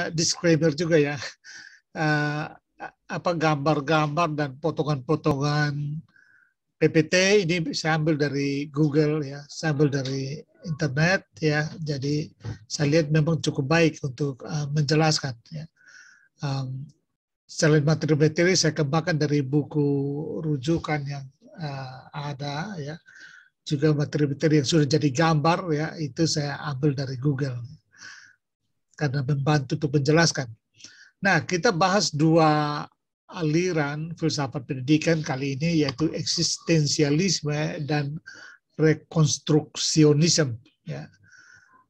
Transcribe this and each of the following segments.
disclaimer juga ya, apa gambar-gambar dan potongan-potongan PPT ini saya ambil dari Google ya, saya ambil dari internet ya. Jadi saya lihat memang cukup baik untuk menjelaskan ya. Selain materi-materi saya kembangkan dari buku rujukan yang ada ya, juga materi-materi yang sudah jadi gambar ya, itu saya ambil dari Google karena membantu untuk menjelaskan. Nah, kita bahas dua aliran filsafat pendidikan kali ini, yaitu eksistensialisme dan rekonstruksionisme. Ya.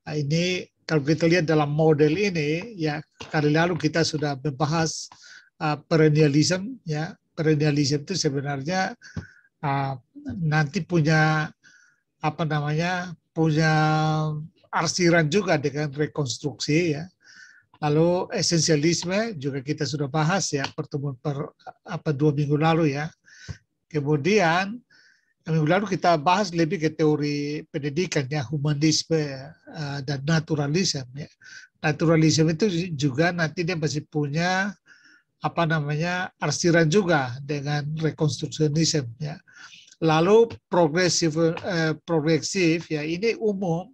Nah, ini kalau kita lihat dalam model ini, ya kali lalu kita sudah membahas perennialism. Ya, perennialism itu sebenarnya nanti punya punya arsiran juga dengan rekonstruksi ya. Lalu esensialisme juga kita sudah bahas ya, pertemuan 2 minggu lalu ya. Kemudian minggu lalu kita bahas lebih ke teori pendidikan ya, humanisme dan naturalisme ya. Naturalisme itu juga nanti dia masih punya arsiran juga dengan rekonstruksionisme ya. Lalu progresif ya, ini umum.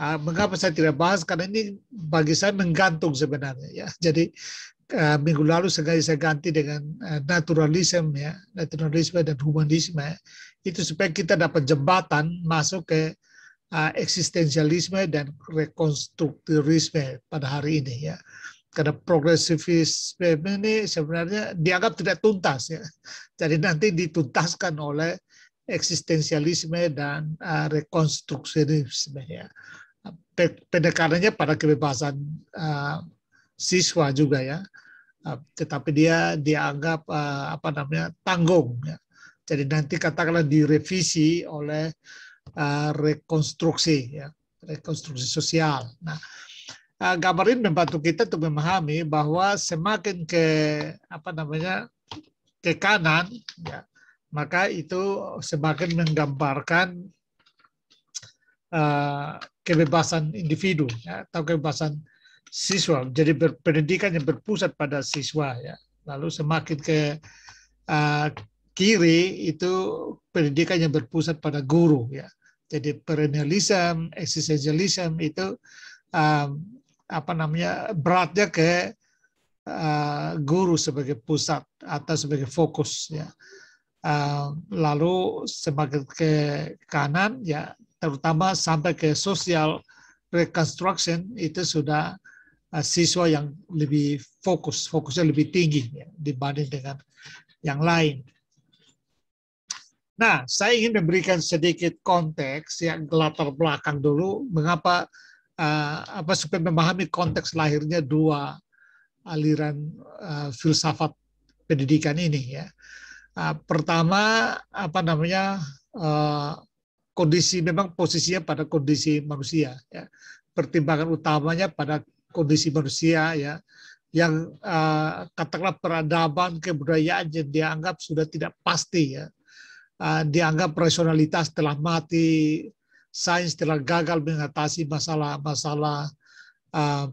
Mengapa saya tidak bahas? Karena ini bagi saya menggantung sebenarnya ya. Jadi minggu lalu sengaja saya ganti dengan naturalisme ya, naturalisme dan humanisme itu supaya kita dapat jembatan masuk ke eksistensialisme dan rekonstruktivisme pada hari ini ya. Karena progresivisme ini sebenarnya dianggap tidak tuntas ya. Jadi nanti dituntaskan oleh eksistensialisme dan rekonstruksionisme ya. Pendekatannya pada kebebasan siswa juga ya, tetapi dia dianggap tanggung ya. Jadi nanti katakanlah direvisi oleh rekonstruksi ya, rekonstruksi sosial. Nah, gambar ini membantu kita untuk memahami bahwa semakin ke kanan ya, maka itu semakin menggambarkan kebebasan individu ya, atau kebebasan siswa. Jadi pendidikan yang berpusat pada siswa ya. Lalu semakin ke kiri itu pendidikan yang berpusat pada guru ya. Jadi perennialism, existentialism itu beratnya ke guru sebagai pusat atau sebagai fokus ya. Lalu semakin ke kanan ya, terutama sampai ke social reconstruction itu sudah siswa yang lebih fokusnya lebih tinggi ya, dibanding dengan yang lain. Nah, saya ingin memberikan sedikit konteks yang latar belakang dulu mengapa supaya memahami konteks lahirnya dua aliran filsafat pendidikan ini ya. Pertama kondisi, memang posisinya pada kondisi manusia ya. Pertimbangan utamanya pada kondisi manusia ya, yang katakanlah peradaban kebudayaan yang dianggap sudah tidak pasti ya. Dianggap rasionalitas telah mati, sains telah gagal mengatasi masalah-masalah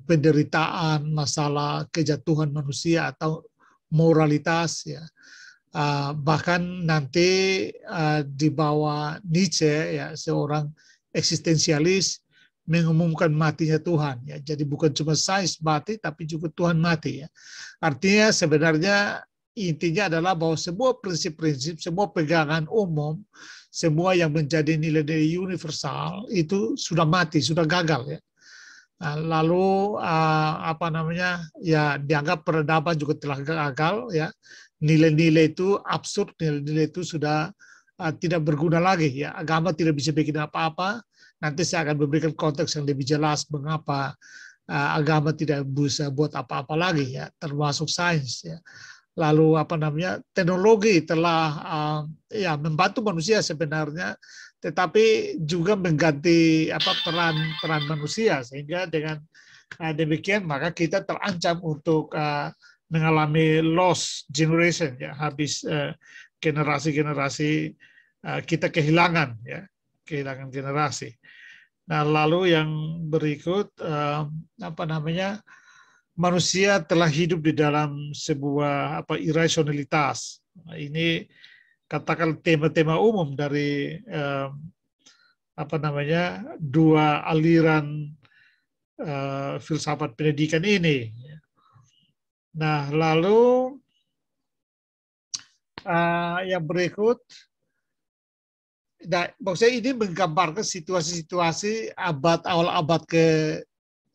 penderitaan, masalah kejatuhan manusia atau moralitas ya. Bahkan nanti di bawah Nietzsche ya, seorang eksistensialis mengumumkan matinya Tuhan ya. Jadi bukan cuma sains mati tapi juga Tuhan mati ya. Artinya sebenarnya intinya adalah bahwa semua prinsip-prinsip, semua pegangan umum, semua yang menjadi nilai-nilai universal itu sudah mati, sudah gagal ya. Lalu ya dianggap peradaban juga telah gagal ya. Nilai-nilai itu absurd, nilai-nilai itu sudah tidak berguna lagi ya. Agama tidak bisa bikin apa-apa. Nanti saya akan memberikan konteks yang lebih jelas mengapa agama tidak bisa buat apa-apa lagi ya, termasuk sains ya. Lalu teknologi telah membantu manusia sebenarnya, tetapi juga mengganti peran manusia, sehingga dengan demikian maka kita terancam untuk mengalami lost generation ya, habis generasi-generasi kita kehilangan generasi. Nah, lalu yang berikut manusia telah hidup di dalam sebuah irasionalitas. Nah, ini katakan tema-tema umum dari dua aliran filsafat pendidikan ini. Nah, lalu yang berikut, maksudnya ini menggambarkan situasi-situasi awal abad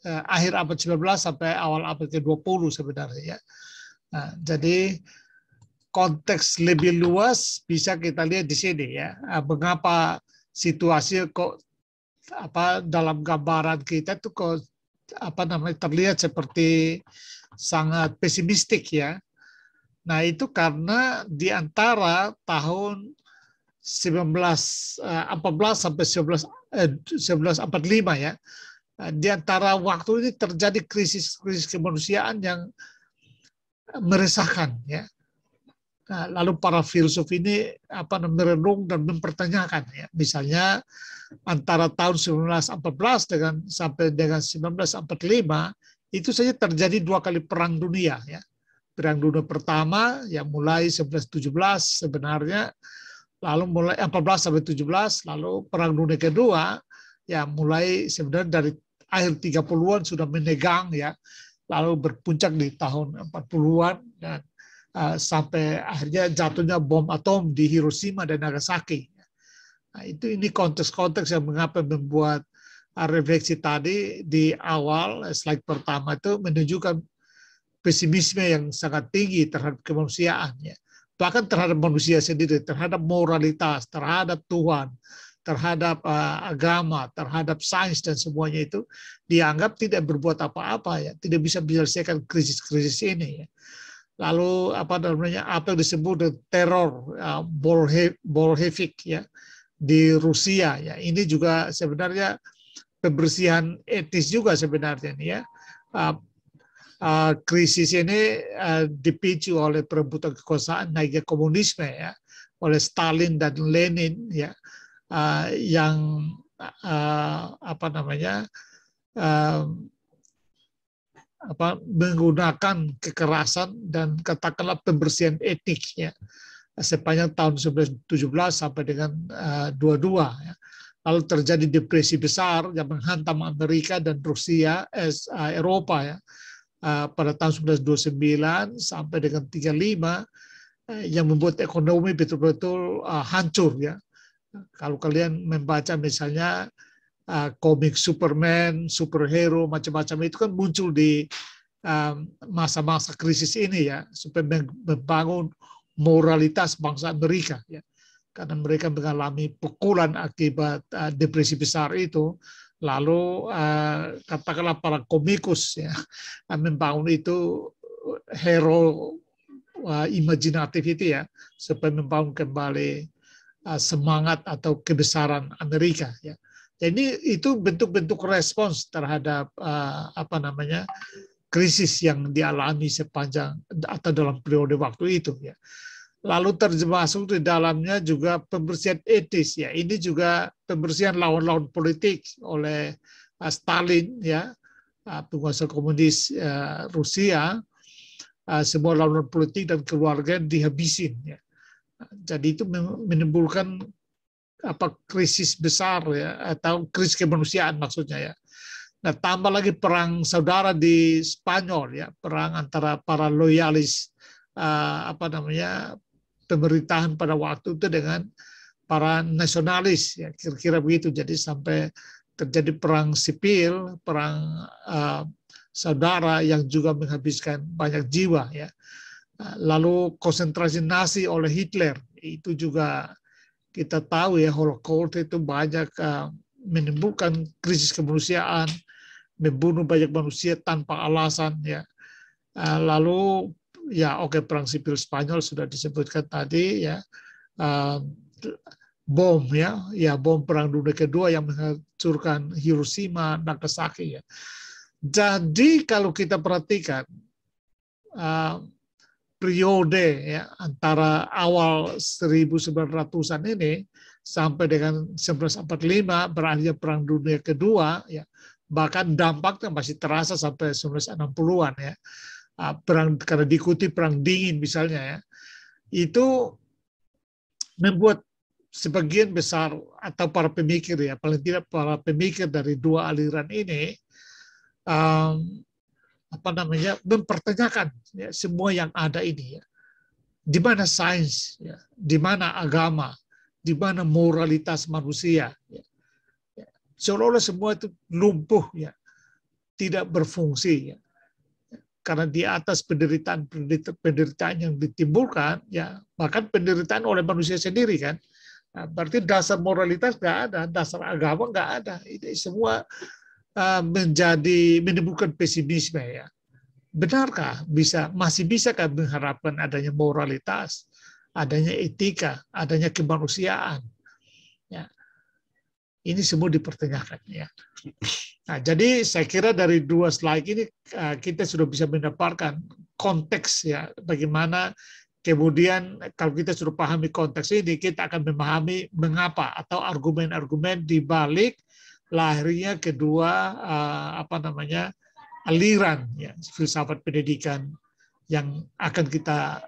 akhir abad 19 sampai awal abad ke-20 sebenarnya. Nah, jadi konteks lebih luas bisa kita lihat di sini ya. Mengapa situasi kok dalam gambaran kita itu kok terlihat seperti sangat pesimistik ya. Nah, itu karena di antara tahun 1914 sampai 1945 ya. Di antara waktu ini terjadi krisis kemanusiaan yang meresahkan ya. Nah, lalu para filsuf ini merenung dan mempertanyakan ya. Misalnya antara tahun 1914 sampai dengan 1945 itu saja terjadi 2 kali perang dunia ya. Perang dunia pertama yang mulai 1917 sebenarnya, lalu mulai 14 sampai 17, lalu perang dunia kedua ya mulai sebenarnya dari akhir 30-an sudah menegang ya, lalu berpuncak di tahun 40-an dan sampai akhirnya jatuhnya bom atom di Hiroshima dan Nagasaki. Nah, ini konteks-konteks yang mengapa membuat refleksi tadi di awal slide pertama itu menunjukkan pesimisme yang sangat tinggi terhadap kemanusiaan ya. Bahkan terhadap manusia sendiri, terhadap moralitas, terhadap Tuhan, terhadap agama, terhadap sains dan semuanya itu dianggap tidak berbuat apa-apa ya, tidak bisa menyelesaikan krisis-krisis ini ya. Lalu apa yang disebut teror Bolshevik ya di Rusia ya, ini juga sebenarnya pembersihan etis juga sebenarnya ya. Krisis ini dipicu oleh perebutan kekuasaan, naiknya komunisme ya, oleh Stalin dan Lenin ya, yang menggunakan kekerasan dan katakanlah pembersihan etnik ya sepanjang tahun 1917 sampai dengan 22 ya. Lalu terjadi depresi besar yang menghantam Amerika dan Rusia, Eropa ya, pada tahun 1929 sampai dengan 35 yang membuat ekonomi betul-betul hancur ya. Kalau kalian membaca misalnya komik Superman, superhero, macam-macam itu kan muncul di masa-masa krisis ini ya, supaya membangun moralitas bangsa Amerika ya. Karena mereka mengalami pukulan akibat depresi besar itu, lalu katakanlah para komikus ya membangun itu hero imajinatif itu ya, supaya membangun kembali semangat atau kebesaran Amerika ya. Jadi itu bentuk-bentuk respons terhadap krisis yang dialami sepanjang atau dalam periode waktu itu ya. Lalu termasuk di dalamnya juga pembersihan etis ya. Ini juga pembersihan lawan-lawan politik oleh Stalin ya, penguasa komunis Rusia. Semua lawan politik dan keluarga dihabisin ya. Jadi itu menimbulkan krisis besar ya, atau krisis kemanusiaan maksudnya ya. Nah, tambah lagi perang saudara di Spanyol ya, perang antara para loyalis pemerintahan pada waktu itu dengan para nasionalis ya, kira-kira begitu. Jadi sampai terjadi perang sipil, perang saudara yang juga menghabiskan banyak jiwa ya. Lalu konsentrasi Nazi oleh Hitler, itu juga kita tahu ya, Holocaust itu banyak menimbulkan krisis kemanusiaan, membunuh banyak manusia tanpa alasan ya. Lalu ya perang sipil Spanyol sudah disebutkan tadi ya, bom ya bom perang dunia kedua yang menghancurkan Hiroshima, Nagasaki ya. Jadi kalau kita perhatikan periode ya antara awal 1900-an ini sampai dengan 1945 berakhirnya perang dunia kedua ya, bahkan dampaknya masih terasa sampai 1960-an ya. Perang karena diikuti perang dingin misalnya ya, itu membuat sebagian besar atau para pemikir ya, paling tidak para pemikir dari dua aliran ini mempertanyakan ya, semua yang ada ini ya, di mana sains ya, di mana agama, di mana moralitas manusia ya. Seolah-olah semua itu lumpuh ya, tidak berfungsi ya. Karena di atas penderitaan yang ditimbulkan, ya bahkan penderitaan oleh manusia sendiri kan. Nah, berarti dasar moralitas nggak ada, dasar agama nggak ada. Ini semua menimbulkan pesimisme ya. Benarkah masih bisakah mengharapkan adanya moralitas, adanya etika, adanya kemanusiaan? Ya. Ini semua dipertanyakan ya. Nah, jadi saya kira dari dua slide ini kita sudah bisa mendapatkan konteks ya, bagaimana kemudian kalau kita sudah pahami konteks ini, kita akan memahami mengapa atau argumen-argumen di balik lahirnya kedua aliran ya, filsafat pendidikan yang akan kita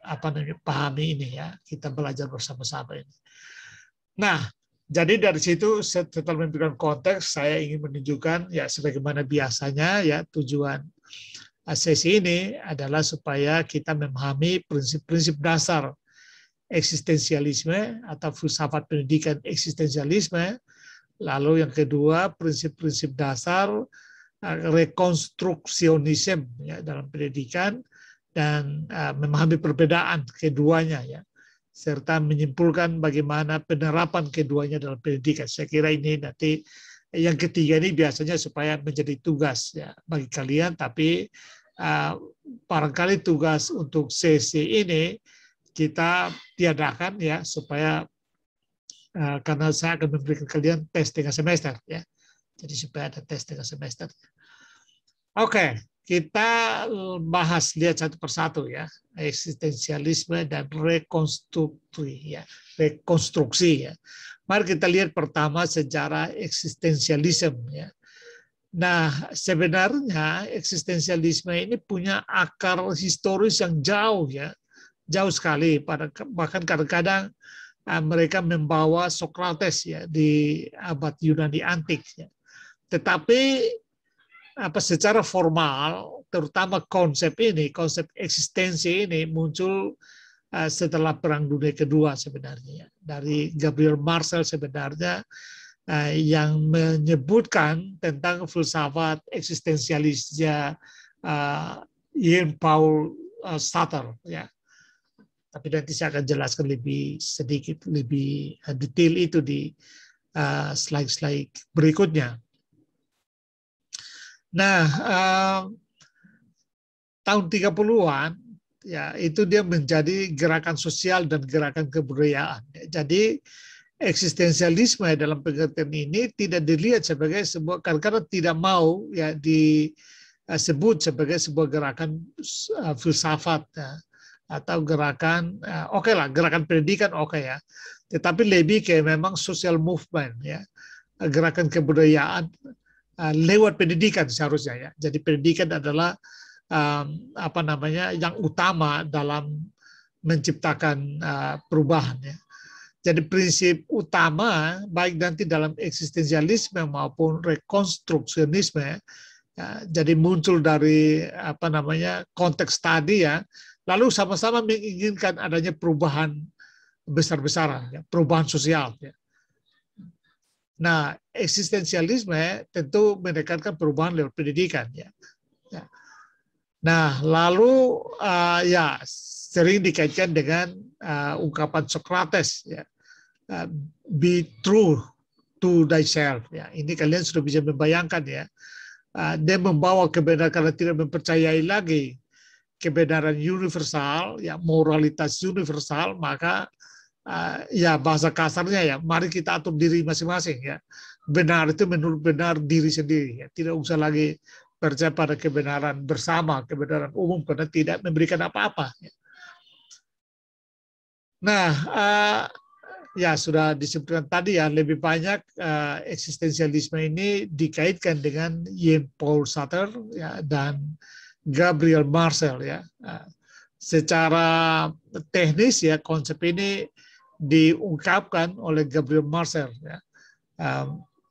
pahami ini ya, kita belajar bersama-sama ini. Nah, jadi dari situ setelah memberikan konteks, saya ingin menunjukkan ya sebagaimana biasanya ya tujuan sesi ini adalah supaya kita memahami prinsip-prinsip dasar eksistensialisme atau filsafat pendidikan eksistensialisme. Lalu yang kedua, prinsip-prinsip dasar rekonstruksionisme ya, dalam pendidikan, dan memahami perbedaan keduanya ya, serta menyimpulkan bagaimana penerapan keduanya dalam pendidikan. Saya kira ini nanti yang ketiga ini biasanya supaya menjadi tugas ya bagi kalian, tapi barangkali tugas untuk sesi ini kita tiadakan ya, supaya karena saya akan memberikan kalian tes tengah semester ya, jadi supaya ada tes tengah semester. Oke, kita bahas, lihat satu persatu ya, eksistensialisme dan rekonstruksi ya. Mari kita lihat pertama sejarah eksistensialisme ya. Nah, sebenarnya eksistensialisme ini punya akar historis yang jauh ya, jauh sekali. Bahkan kadang-kadang mereka membawa Socrates ya di abad Yunani antik ya. Tetapi secara formal, terutama konsep eksistensi ini muncul setelah Perang Dunia Kedua sebenarnya. Dari Gabriel Marcel sebenarnya yang menyebutkan tentang filsafat eksistensialisnya Jean-Paul Sartre ya. Tapi nanti saya akan jelaskan lebih detail itu di slide-slide berikutnya. Nah, tahun 30-an ya, itu dia menjadi gerakan sosial dan gerakan kebudayaan. Jadi eksistensialisme dalam pengertian ini tidak dilihat sebagai sebuah, karena tidak mau ya disebut sebagai sebuah gerakan filsafat ya, atau gerakan gerakan pendidikan ya, tetapi lebih kayak memang social movement ya, gerakan kebudayaan lewat pendidikan seharusnya ya. Jadi pendidikan adalah yang utama dalam menciptakan perubahan ya. Jadi prinsip utama baik nanti dalam eksistensialisme maupun rekonstruksionisme ya, jadi muncul dari konteks tadi ya, lalu sama-sama menginginkan adanya perubahan besar-besaran ya, perubahan sosial ya. Nah, eksistensialisme tentu menekankan perubahan lewat pendidikan ya. Nah, lalu sering dikaitkan dengan ungkapan Socrates ya, be true to thyself ya. Ini kalian sudah bisa membayangkan ya. Dia membawa kebenaran karena tidak mempercayai lagi kebenaran universal ya, moralitas universal, maka ya bahasa kasarnya ya, mari kita atur diri masing-masing ya. Benar itu menurut benar diri sendiri ya. Tidak usah lagi percaya pada kebenaran bersama, kebenaran umum, karena tidak memberikan apa-apa ya. Nah, ya sudah disebutkan tadi ya, lebih banyak eksistensialisme ini dikaitkan dengan Jean-Paul Sartre ya, dan Gabriel Marcel ya. Secara teknis ya, konsep ini diungkapkan oleh Gabriel Marcel ya,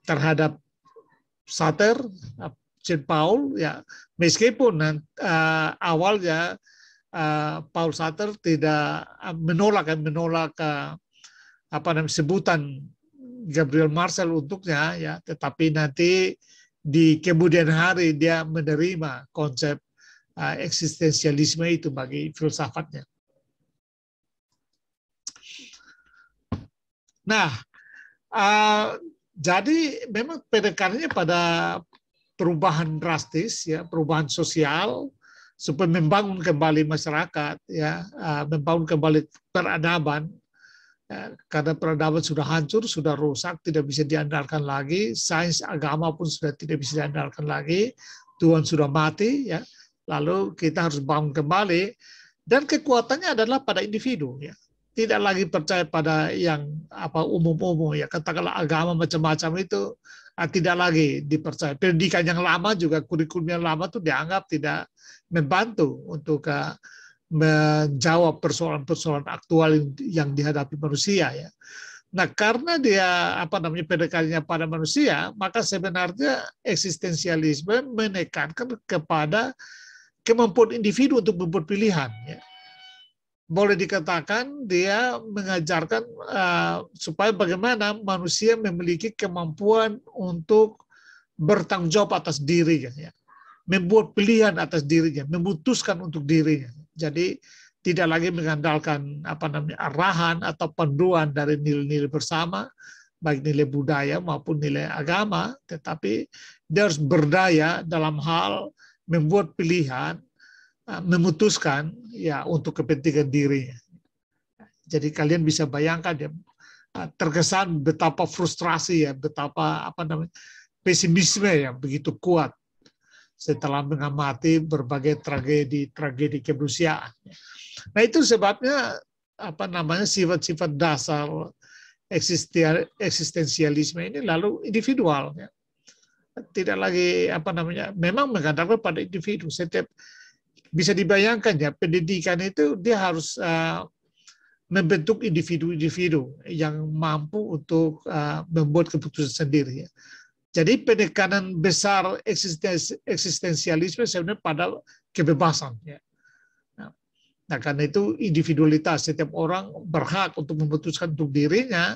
terhadap Sartre, Jean-Paul ya, meskipun awalnya Paul Sartre tidak menolak apa namanya sebutan Gabriel Marcel untuknya ya, tetapi nanti di kemudian hari dia menerima konsep eksistensialisme itu bagi filsafatnya. Nah, jadi memang penekanannya pada perubahan drastis ya, perubahan sosial supaya membangun kembali masyarakat ya, membangun kembali peradaban ya, karena peradaban sudah hancur, sudah rusak, tidak bisa diandalkan lagi, sains agama pun sudah tidak bisa diandalkan lagi, Tuhan sudah mati ya. Lalu kita harus bangun kembali, dan kekuatannya adalah pada individu ya. Tidak lagi percaya pada yang umum-umum ya, katakanlah agama macam-macam itu tidak lagi dipercaya. Pendidikan yang lama juga, kurikulum yang lama itu dianggap tidak membantu untuk menjawab persoalan-persoalan aktual yang dihadapi manusia ya. Nah, karena dia pendekatannya pada manusia, maka sebenarnya eksistensialisme menekankan kepada kemampuan individu untuk membuat pilihan. Ya. Boleh dikatakan dia mengajarkan supaya bagaimana manusia memiliki kemampuan untuk bertanggung jawab atas dirinya, ya. Membuat pilihan atas dirinya, memutuskan untuk dirinya. Jadi tidak lagi mengandalkan arahan atau panduan dari nilai-nilai bersama, baik nilai budaya maupun nilai agama, tetapi dia harus berdaya dalam hal membuat pilihan, memutuskan ya untuk kepentingan dirinya. Jadi kalian bisa bayangkan ya, terkesan betapa frustrasi ya, betapa pesimisme yang begitu kuat setelah mengamati berbagai tragedi kemanusiaan. Nah, itu sebabnya sifat-sifat dasar eksistensialisme ini lalu individual ya. Tidak lagi memang mengandalkan pada individu. Setiap bisa dibayangkan ya, pendidikan itu dia harus membentuk individu-individu yang mampu untuk membuat keputusan sendiri ya. Jadi penekanan besar eksistensialisme sebenarnya pada kebebasan ya. Nah, karena itu individualitas, setiap orang berhak untuk memutuskan untuk dirinya.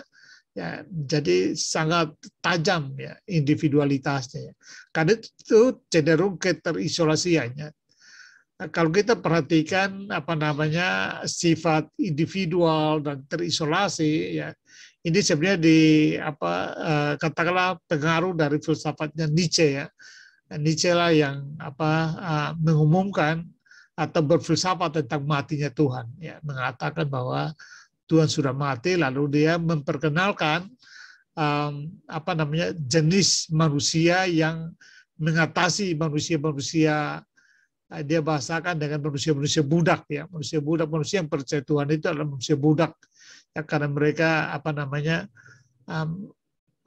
Ya, jadi sangat tajam ya individualitasnya. Ya. Karena itu cenderung keterisolasiannya. Nah, kalau kita perhatikan sifat individual dan terisolasi ya, ini sebenarnya katakanlah pengaruh dari filsafatnya Nietzsche ya. Nietzsche lah yang mengumumkan atau berfilsafat tentang matinya Tuhan ya, mengatakan bahwa Tuhan sudah mati, lalu dia memperkenalkan jenis manusia yang mengatasi manusia-manusia, dia bahasakan dengan manusia-manusia budak ya, manusia yang percaya Tuhan itu adalah manusia budak ya, karena mereka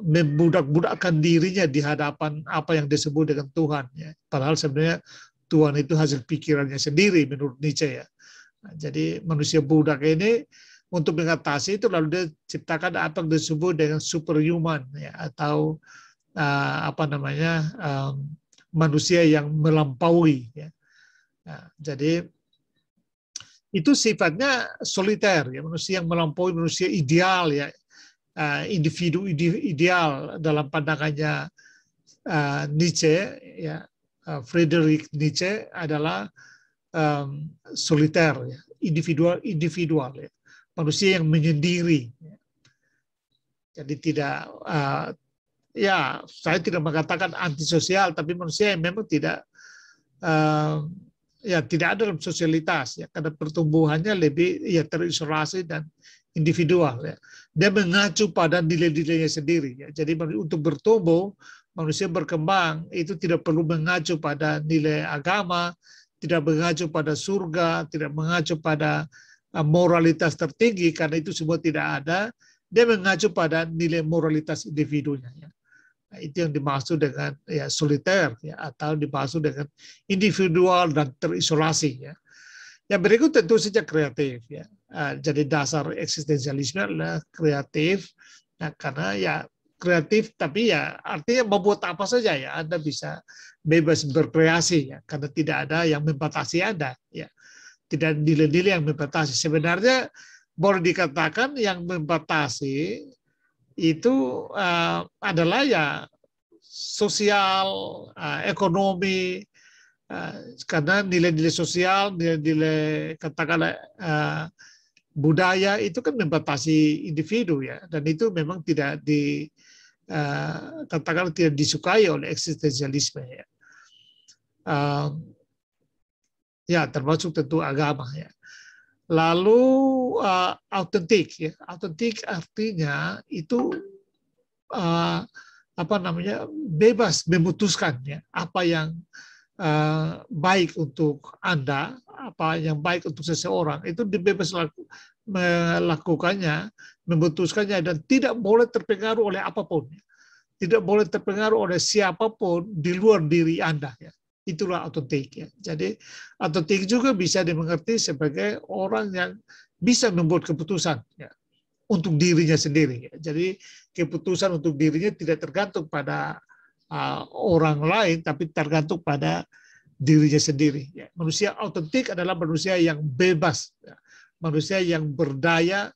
membudak-budakkan dirinya di hadapan apa yang disebut dengan Tuhan ya. Padahal sebenarnya Tuhan itu hasil pikirannya sendiri menurut Nietzsche ya. Nah, jadi manusia budak ini untuk mengatasi itu lalu dia ciptakan apa yang disebut dengan superhuman ya, atau manusia yang melampaui ya. Nah, jadi itu sifatnya soliter ya, manusia yang melampaui, manusia ideal ya, individu ideal dalam pandangannya Nietzsche ya, Friedrich Nietzsche adalah soliter ya, individual ya. Manusia yang menyendiri. Jadi tidak, saya tidak mengatakan antisosial, tapi manusia yang memang tidak ada dalam sosialitas ya, karena pertumbuhannya lebih terisolasi dan individual ya. Dia mengacu pada nilai-nilainya sendiri ya. Jadi untuk bertumbuh, manusia berkembang itu tidak perlu mengacu pada nilai agama, tidak mengacu pada surga, tidak mengacu pada moralitas tertinggi, karena itu semua tidak ada. dia mengacu pada nilai moralitas individunya. Ya. Nah, itu yang dimaksud dengan ya soliter ya, atau dimaksud dengan individual dan terisolasi. Ya. Yang berikut tentu saja kreatif. Ya. Jadi dasar eksistensialisme adalah kreatif, nah, karena ya kreatif tapi ya artinya membuat apa saja ya, Anda bisa bebas berkreasi ya, karena tidak ada yang membatasi Anda ya, tidak nilai-nilai yang membatasi. Sebenarnya boleh dikatakan yang membatasi itu adalah ya sosial, ekonomi, karena nilai-nilai sosial, nilai-nilai katakanlah budaya itu kan membatasi individu ya, dan itu memang tidak katakanlah tidak disukai oleh eksistensialisme ya. Ya termasuk tentu agama ya. Lalu autentik ya, autentik artinya itu bebas memutuskan ya apa yang baik untuk Anda, apa yang baik untuk seseorang itu dibebas melakukannya, memutuskannya, dan tidak boleh terpengaruh oleh apapun, tidak boleh terpengaruh oleh siapapun di luar diri Anda ya. Itulah autentik ya. Jadi autentik juga bisa dimengerti sebagai orang yang bisa membuat keputusan ya, untuk dirinya sendiri. Ya. Jadi keputusan untuk dirinya tidak tergantung pada orang lain, tapi tergantung pada dirinya sendiri. Ya. Manusia autentik adalah manusia yang bebas, ya. Manusia yang berdaya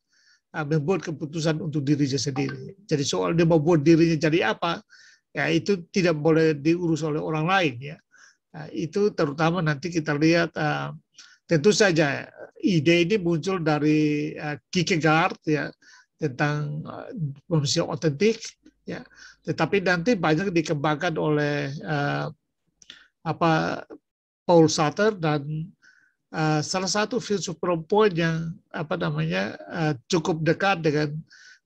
membuat keputusan untuk dirinya sendiri. Jadi soal dia mau buat dirinya jadi apa, ya itu tidak boleh diurus oleh orang lain. Ya. Itu terutama nanti kita lihat, tentu saja ide ini muncul dari Kierkegaard ya, tentang manusia otentik ya, tetapi nanti banyak dikembangkan oleh Paul Sartre, dan salah satu filsuf perempuan yang cukup dekat dengan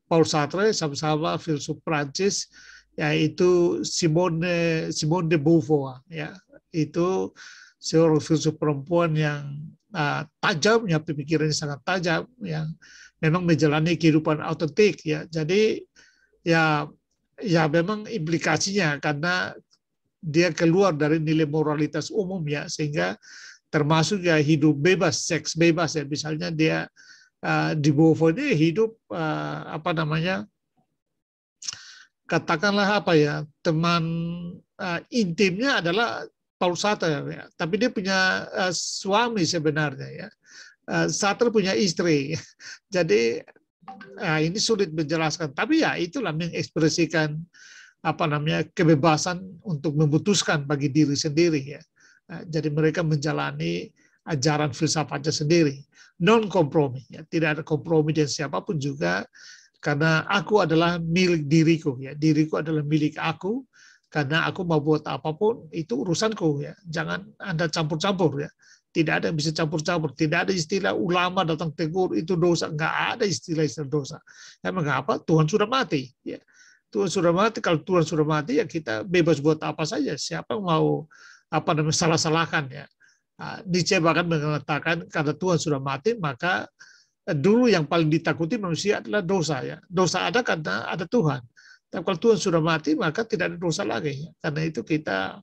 Paul Sartre, sama-sama filsuf Prancis, yaitu Simone de Beauvoir ya. Itu seorang filsuf perempuan yang tajam ya, pemikirannya sangat tajam, yang memang menjalani kehidupan autentik ya. Jadi ya memang implikasinya karena dia keluar dari nilai moralitas umum ya, sehingga termasuk ya hidup bebas, seks bebas ya. Misalnya dia di Beauvoir ini hidup katakanlah teman intimnya adalah Paul Sartre ya, tapi dia punya suami sebenarnya ya. Sartre punya istri, jadi ini sulit menjelaskan. Tapi ya itulah mengekspresikan kebebasan untuk memutuskan bagi diri sendiri ya. Jadi mereka menjalani ajaran filsafatnya sendiri, non kompromi ya, tidak ada kompromi dengan siapapun juga, karena aku adalah milik diriku ya, diriku adalah milik aku. Karena aku mau buat apapun, itu urusanku ya. Jangan Anda campur-campur ya. Tidak ada yang bisa campur-campur. Tidak ada istilah ulama datang tegur, itu dosa. Enggak ada istilah dosa. Ya, mengapa? Tuhan sudah mati. Ya. Tuhan sudah mati. Kalau Tuhan sudah mati, ya kita bebas buat apa saja. Siapa yang mau salah-salahkan ya. Nietzsche bahkan mengatakan, karena Tuhan sudah mati, maka dulu yang paling ditakuti manusia adalah dosa ya. Dosa ada karena ada Tuhan. Tapi kalau Tuhan sudah mati, maka tidak ada dosa lagi. Karena itu kita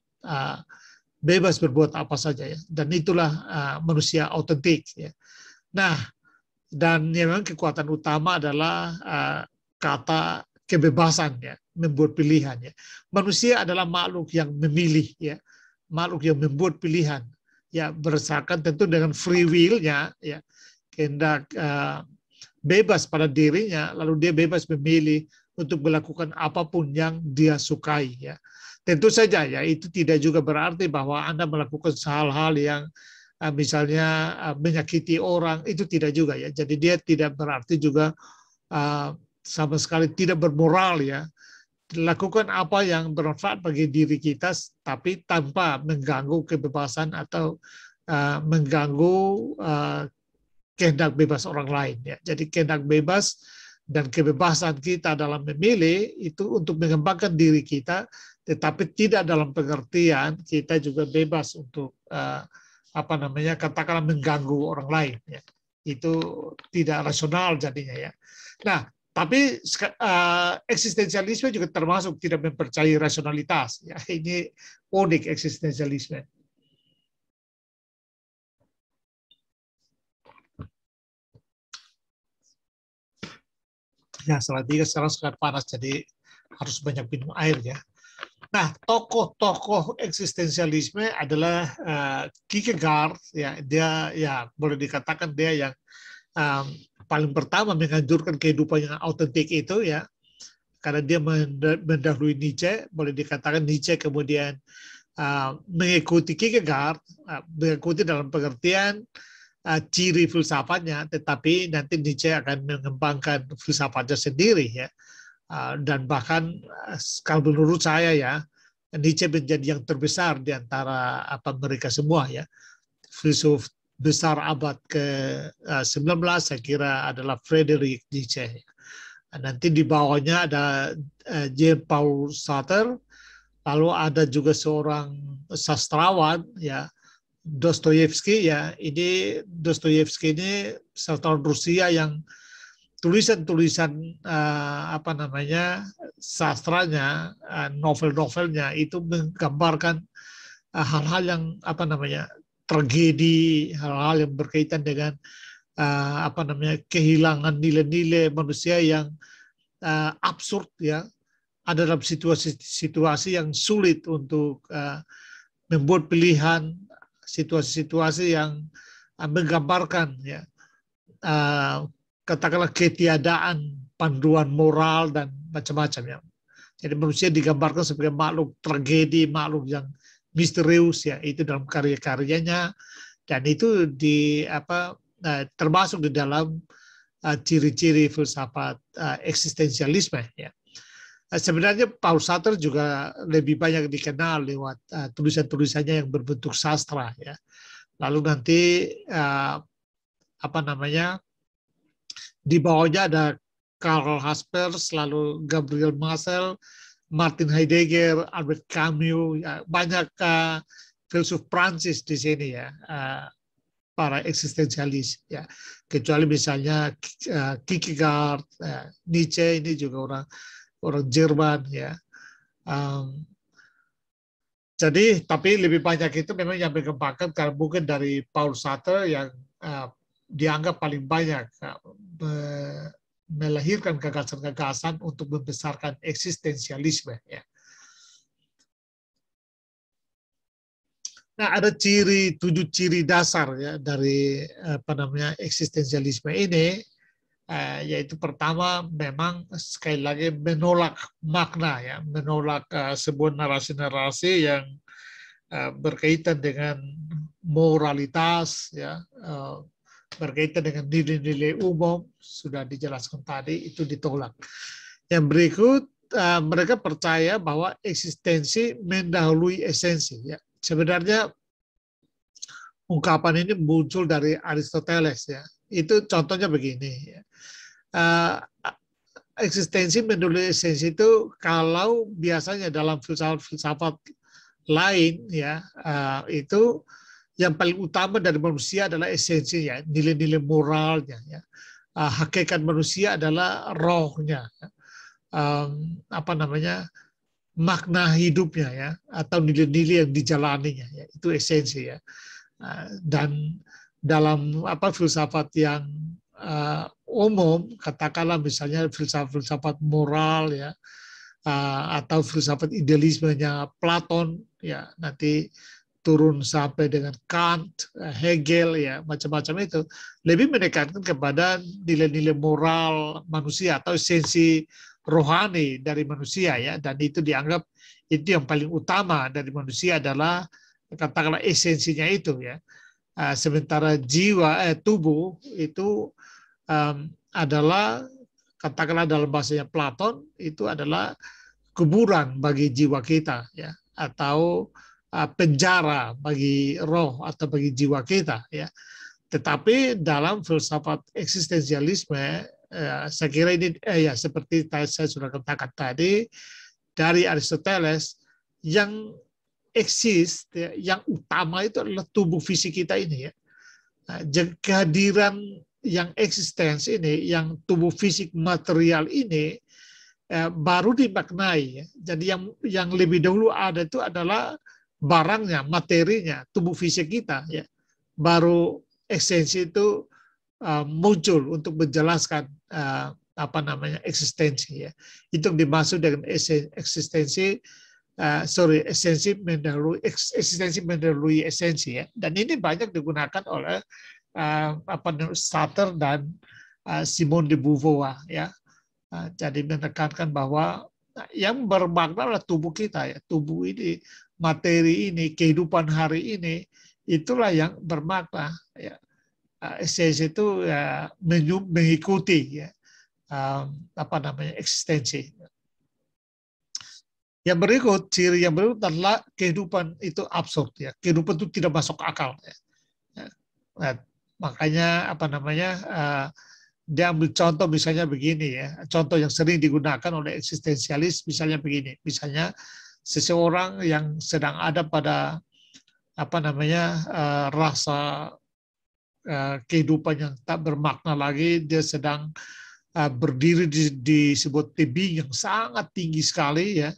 bebas berbuat apa saja ya. Dan itulah manusia autentik ya. Nah, dan memang kekuatan utama adalah kata kebebasan ya, membuat pilihan ya. Manusia adalah makhluk yang memilih ya, makhluk yang membuat pilihan ya, berdasarkan tentu dengan free will-nya ya, kehendak bebas pada dirinya, lalu dia bebas memilih untuk melakukan apapun yang dia sukai ya. Tentu saja ya, itu tidak juga berarti bahwa Anda melakukan hal-hal yang misalnya menyakiti orang, itu tidak juga ya. Jadi dia tidak berarti juga sama sekali tidak bermoral ya. Lakukan apa yang bermanfaat bagi diri kita, tapi tanpa mengganggu kebebasan atau mengganggu kehendak bebas orang lain ya. Jadi kehendak bebas dan kebebasan kita dalam memilih itu untuk mengembangkan diri kita, tetapi tidak dalam pengertian kita juga bebas untuk katakanlah mengganggu orang lain ya. Itu tidak rasional jadinya ya. Nah, Tapi eksistensialisme juga termasuk tidak mempercayai rasionalitas. Ya, ini unik eksistensialisme. Ya, sekarang sangat panas, jadi harus banyak minum air ya. Nah, tokoh-tokoh eksistensialisme adalah Kierkegaard. Ya, dia ya boleh dikatakan dia yang paling pertama menganjurkan kehidupan yang autentik itu ya, karena dia mendahului Nietzsche. Boleh dikatakan Nietzsche kemudian mengikuti Kierkegaard, mengikuti dalam pengertian ciri filsafatnya, tetapi nanti Nietzsche akan mengembangkan filsafatnya sendiri ya. Dan bahkan kalau menurut saya ya, Nietzsche menjadi yang terbesar di antara mereka semua ya. Filsuf besar abad ke-19 saya kira adalah Friedrich Nietzsche. Nanti di bawahnya ada Jean-Paul Sartre, lalu ada juga seorang sastrawan ya, Dostoyevsky ya. Ini Dostoyevsky ini sastrawan Rusia yang tulisan-tulisan sastranya, novel-novelnya itu menggambarkan hal-hal yang tragedi, hal-hal yang berkaitan dengan kehilangan nilai-nilai manusia yang absurd ya, ada dalam situasi-situasi yang sulit untuk membuat pilihan, situasi-situasi yang menggambarkan ya katakanlah ketiadaan panduan moral dan macam-macam ya. Jadi manusia digambarkan sebagai makhluk tragedi, makhluk yang misterius ya, itu dalam karya-karyanya, dan itu termasuk di dalam ciri-ciri filsafat eksistensialisme ya. Sebenarnya Paul Sartre juga lebih banyak dikenal lewat tulisan-tulisannya yang berbentuk sastra ya. Lalu nanti di bawahnya ada Karl Jaspers, lalu Gabriel Marcel, Martin Heidegger, Albert Camus, ya, banyak filsuf Prancis di sini ya, para eksistensialis ya. Kecuali misalnya Kierkegaard, Nietzsche ini juga orang Jerman ya. Jadi tapi lebih banyak itu memang yang mengembangkan, karena mungkin dari Paul Sartre yang dianggap paling banyak melahirkan gagasan-gagasan untuk membesarkan eksistensialisme ya. Nah, ada 7 ciri dasar ya dari eksistensialisme ini, yaitu pertama memang sekali lagi menolak makna ya, menolak sebuah narasi-narasi yang berkaitan dengan moralitas ya, berkaitan dengan nilai-nilai umum, sudah dijelaskan tadi, itu ditolak. Yang berikut, mereka percaya bahwa eksistensi mendahului esensi ya. Sebenarnya ungkapan ini muncul dari Aristoteles ya. Itu contohnya begini ya. Eksistensi mendahului esensi itu kalau biasanya dalam filsafat lain ya, itu yang paling utama dari manusia adalah esensinya, nilai-nilai moralnya ya. Hakikat manusia adalah rohnya, makna hidupnya ya, atau nilai-nilai yang dijalaninya ya, itu esensi ya. Dan dalam filsafat yang umum, katakanlah misalnya filsafat moral ya, atau filsafat idealismenya Platon ya, nanti turun sampai dengan Kant, Hegel ya, macam-macam itu lebih menekankan kepada nilai-nilai moral manusia atau esensi rohani dari manusia ya, dan itu dianggap itu yang paling utama dari manusia adalah katakanlah esensinya itu ya. Sementara tubuh itu adalah katakanlah dalam bahasanya Platon itu adalah kuburan bagi jiwa kita ya, atau penjara bagi roh atau bagi jiwa kita ya. Tetapi dalam filsafat eksistensialisme saya kira ini seperti saya sudah katakan tadi dari Aristoteles, yang eksis yang utama itu adalah tubuh fisik kita ini ya. Kehadiran yang eksistensi ini, yang tubuh fisik material ini baru dimaknai. Ya. Jadi yang lebih dahulu ada itu adalah barangnya, materinya, tubuh fisik kita. Ya. Baru esensi itu muncul untuk menjelaskan eksistensi. Ya. Itu yang dimaksud dengan eksistensi. Eksistensi mendahului esensi. Ya. Dan ini banyak digunakan oleh Sartre dan Simone de Beauvoir. Ya. Jadi menekankan bahwa yang bermakna adalah tubuh kita, ya, tubuh ini, materi ini, kehidupan hari ini, itulah yang bermakna. Ya. Esensi itu ya, mengikuti ya, eksistensi. Yang berikut, ciri yang berikut adalah kehidupan itu absurd, ya. Kehidupan itu tidak masuk akal. Ya. Nah, makanya dia ambil contoh misalnya begini ya, contoh yang sering digunakan oleh eksistensialis misalnya begini, misalnya seseorang yang sedang ada pada rasa kehidupan yang tak bermakna lagi, dia sedang berdiri di sebuah tebing yang sangat tinggi sekali ya,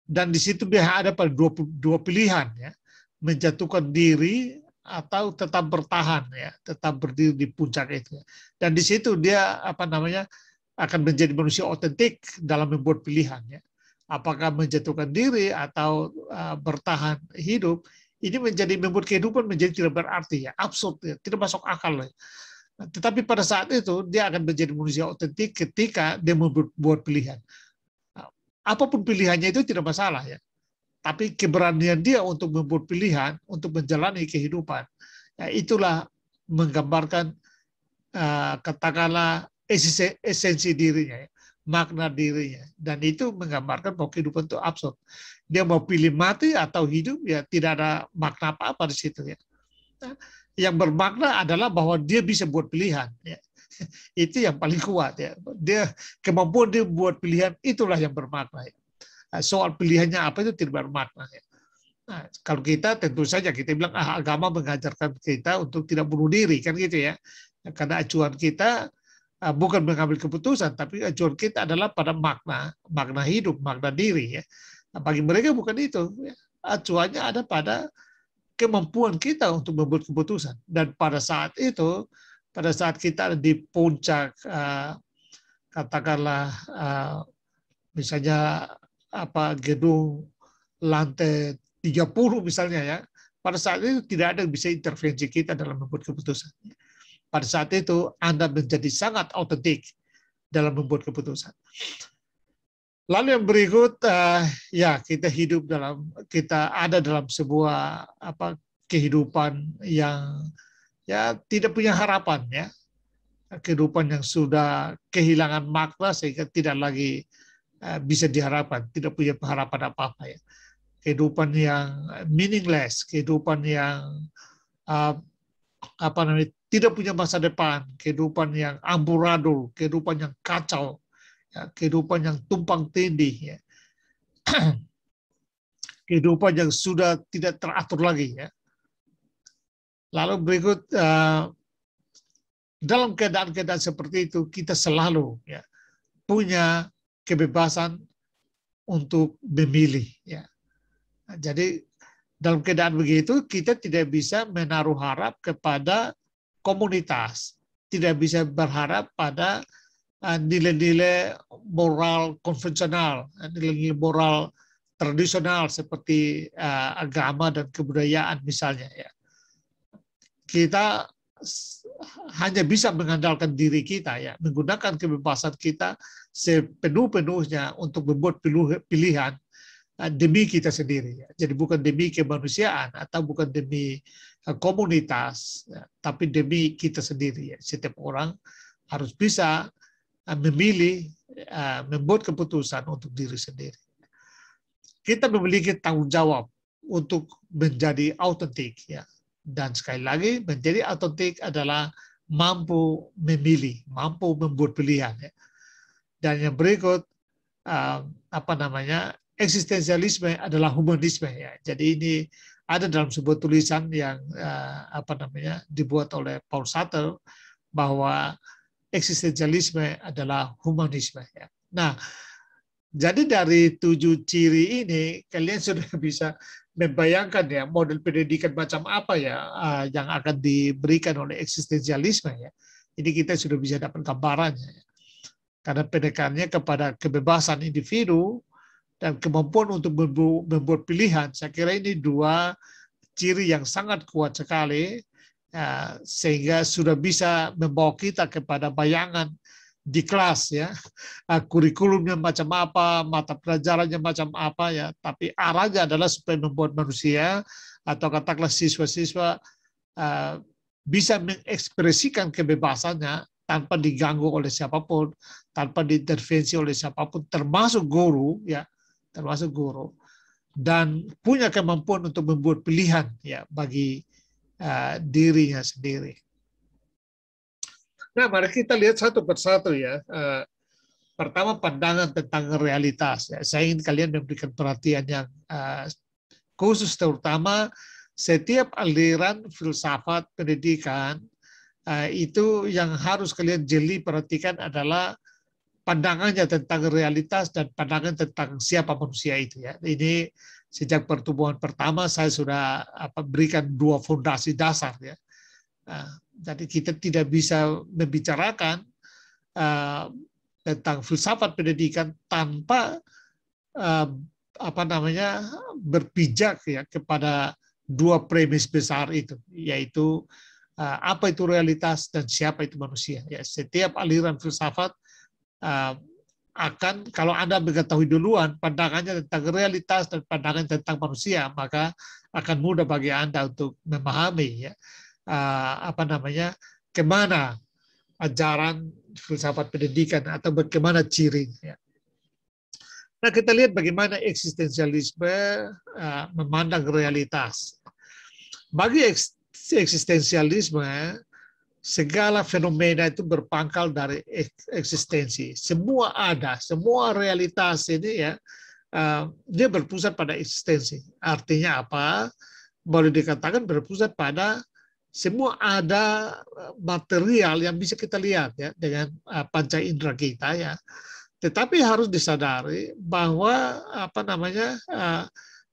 dan di situ dia ada pada dua pilihan ya, menjatuhkan diri atau tetap bertahan ya, tetap berdiri di puncak itu. Dan di situ dia akan menjadi manusia otentik dalam membuat pilihan ya. Apakah menjatuhkan diri atau bertahan hidup, ini membuat kehidupan menjadi tidak berarti ya, absurd ya, tidak masuk akal ya. Tetapi pada saat itu dia akan menjadi manusia otentik ketika dia membuat pilihan. Apapun pilihannya itu tidak masalah ya. Tapi keberanian dia untuk membuat pilihan, untuk menjalani kehidupan, ya itulah menggambarkan katakanlah esensi dirinya, ya, makna dirinya. Dan itu menggambarkan bahwa kehidupan itu absurd. Dia mau pilih mati atau hidup, ya tidak ada makna apa-apa di situ ya. Yang bermakna adalah bahwa dia bisa buat pilihan. Ya. Itu yang paling kuat ya. Kemampuan dia buat pilihan itulah yang bermakna. Ya. Soal pilihannya apa itu tidak bermakna. Ya. Nah, kalau kita tentu saja kita bilang agama mengajarkan kita untuk tidak bunuh diri kan gitu ya. Karena acuan kita bukan mengambil keputusan, tapi acuan kita adalah pada makna hidup, makna diri ya. Nah, bagi mereka bukan itu. Ya. Acuannya ada pada kemampuan kita untuk membuat keputusan. Dan pada saat itu, pada saat kita ada di puncak, katakanlah misalnya gedung lantai 30 misalnya ya, pada saat itu tidak ada yang bisa intervensi kita dalam membuat keputusan. Pada saat itu Anda menjadi sangat autentik dalam membuat keputusan. Lalu yang berikut, ya kita ada dalam sebuah kehidupan yang ya tidak punya harapan ya, kehidupan yang sudah kehilangan makna sehingga tidak lagi bisa diharapkan, tidak punya harapan apa-apa ya, kehidupan yang meaningless, kehidupan yang tidak punya masa depan, kehidupan yang amburadul, kehidupan yang kacau. Ya, kehidupan yang tumpang tindih, ya. Kehidupan yang sudah tidak teratur lagi. Ya. Lalu berikut, dalam keadaan-keadaan seperti itu, kita selalu ya, punya kebebasan untuk memilih. Ya. Nah, jadi dalam keadaan begitu, kita tidak bisa menaruh harap kepada komunitas, tidak bisa berharap pada nilai-nilai moral konvensional, nilai-nilai moral tradisional seperti agama dan kebudayaan misalnya. Ya. Kita hanya bisa mengandalkan diri kita, ya, menggunakan kebebasan kita sepenuh-penuhnya untuk membuat pilihan demi kita sendiri. Ya. Jadi bukan demi kemanusiaan atau bukan demi komunitas, ya, tapi demi kita sendiri. Ya. Setiap orang harus bisa memilih, membuat keputusan untuk diri sendiri. Kita memiliki tanggung jawab untuk menjadi autentik, ya. Dan sekali lagi, menjadi autentik adalah mampu memilih, mampu membuat pilihan. Ya. Dan yang berikut, eksistensialisme adalah humanisme. Ya. Jadi ini ada dalam sebuah tulisan yang dibuat oleh Paul Sartre bahwa eksistensialisme adalah humanisme. Ya. Nah, jadi dari 7 ciri ini kalian sudah bisa membayangkan ya model pendidikan macam apa ya yang akan diberikan oleh eksistensialisme ya. Jadi kita sudah bisa dapat gambarannya. Ya. Karena pendekannya kepada kebebasan individu dan kemampuan untuk membuat pilihan. Saya kira ini 2 ciri yang sangat kuat sekali sehingga sudah bisa membawa kita kepada bayangan di kelas ya, kurikulumnya macam apa, mata pelajarannya macam apa ya, tapi arahnya adalah supaya membuat manusia atau katakanlah siswa-siswa bisa mengekspresikan kebebasannya tanpa diganggu oleh siapapun, tanpa diintervensi oleh siapapun, termasuk guru ya, termasuk guru, dan punya kemampuan untuk membuat pilihan ya bagi dirinya sendiri. Nah, mari kita lihat satu persatu ya. Pertama, pandangan tentang realitas. Ya. Saya ingin kalian memberikan perhatian yang khusus, terutama setiap aliran filsafat pendidikan itu yang harus kalian jeli perhatikan adalah pandangannya tentang realitas dan pandangan tentang siapa manusia itu. Ya. Ini sejak pertemuan pertama saya sudah berikan 2 fondasi dasar ya. Jadi kita tidak bisa membicarakan tentang filsafat pendidikan tanpa berpijak ya kepada 2 premis besar itu, yaitu apa itu realitas dan siapa itu manusia. Ya, setiap aliran filsafat akan, kalau Anda mengetahui duluan pandangannya tentang realitas dan pandangan tentang manusia, maka akan mudah bagi Anda untuk memahami ya. Kemana ajaran filsafat pendidikan atau bagaimana cirinya. Nah, kita lihat bagaimana eksistensialisme memandang realitas. Bagi eksistensialisme, segala fenomena itu berpangkal dari eksistensi. Semua ada, semua realitas ini ya, dia berpusat pada eksistensi. Artinya apa? Boleh dikatakan berpusat pada semua ada material yang bisa kita lihat ya dengan panca indera kita ya. Tetapi harus disadari bahwa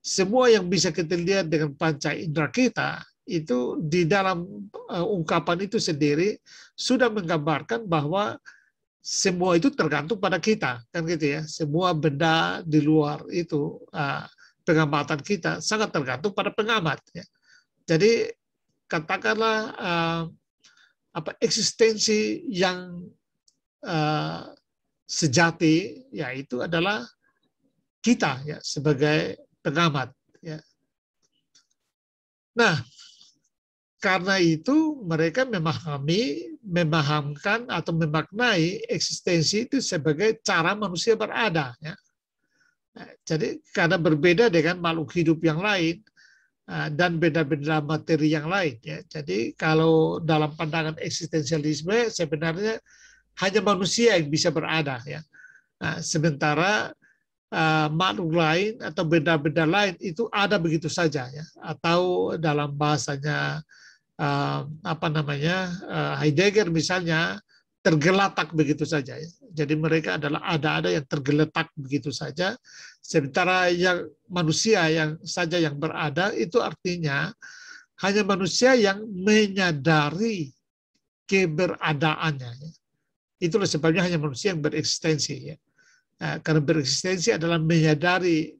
semua yang bisa kita lihat dengan panca indera kita itu di dalam ungkapan itu sendiri sudah menggambarkan bahwa semua itu tergantung pada kita, kan gitu ya. Semua benda di luar itu pengamatan kita sangat tergantung pada pengamat ya. Jadi katakanlah eksistensi yang sejati yaitu adalah kita ya sebagai pengamat ya. Nah, karena itu mereka memahamkan atau memaknai eksistensi itu sebagai cara manusia berada ya. Nah, jadi karena berbeda dengan makhluk hidup yang lain dan benda-benda materi yang lain ya. Jadi kalau dalam pandangan eksistensialisme sebenarnya hanya manusia yang bisa berada ya. Nah, sementara makhluk lain atau benda-benda lain itu ada begitu saja ya. Atau dalam bahasanya Heidegger misalnya tergeletak begitu saja ya. Jadi mereka adalah ada yang tergeletak begitu saja. Sementara yang manusia yang saja yang berada itu artinya hanya manusia yang menyadari keberadaannya. Ya. Itulah sebabnya hanya manusia yang bereksistensi. Ya. Karena bereksistensi adalah menyadari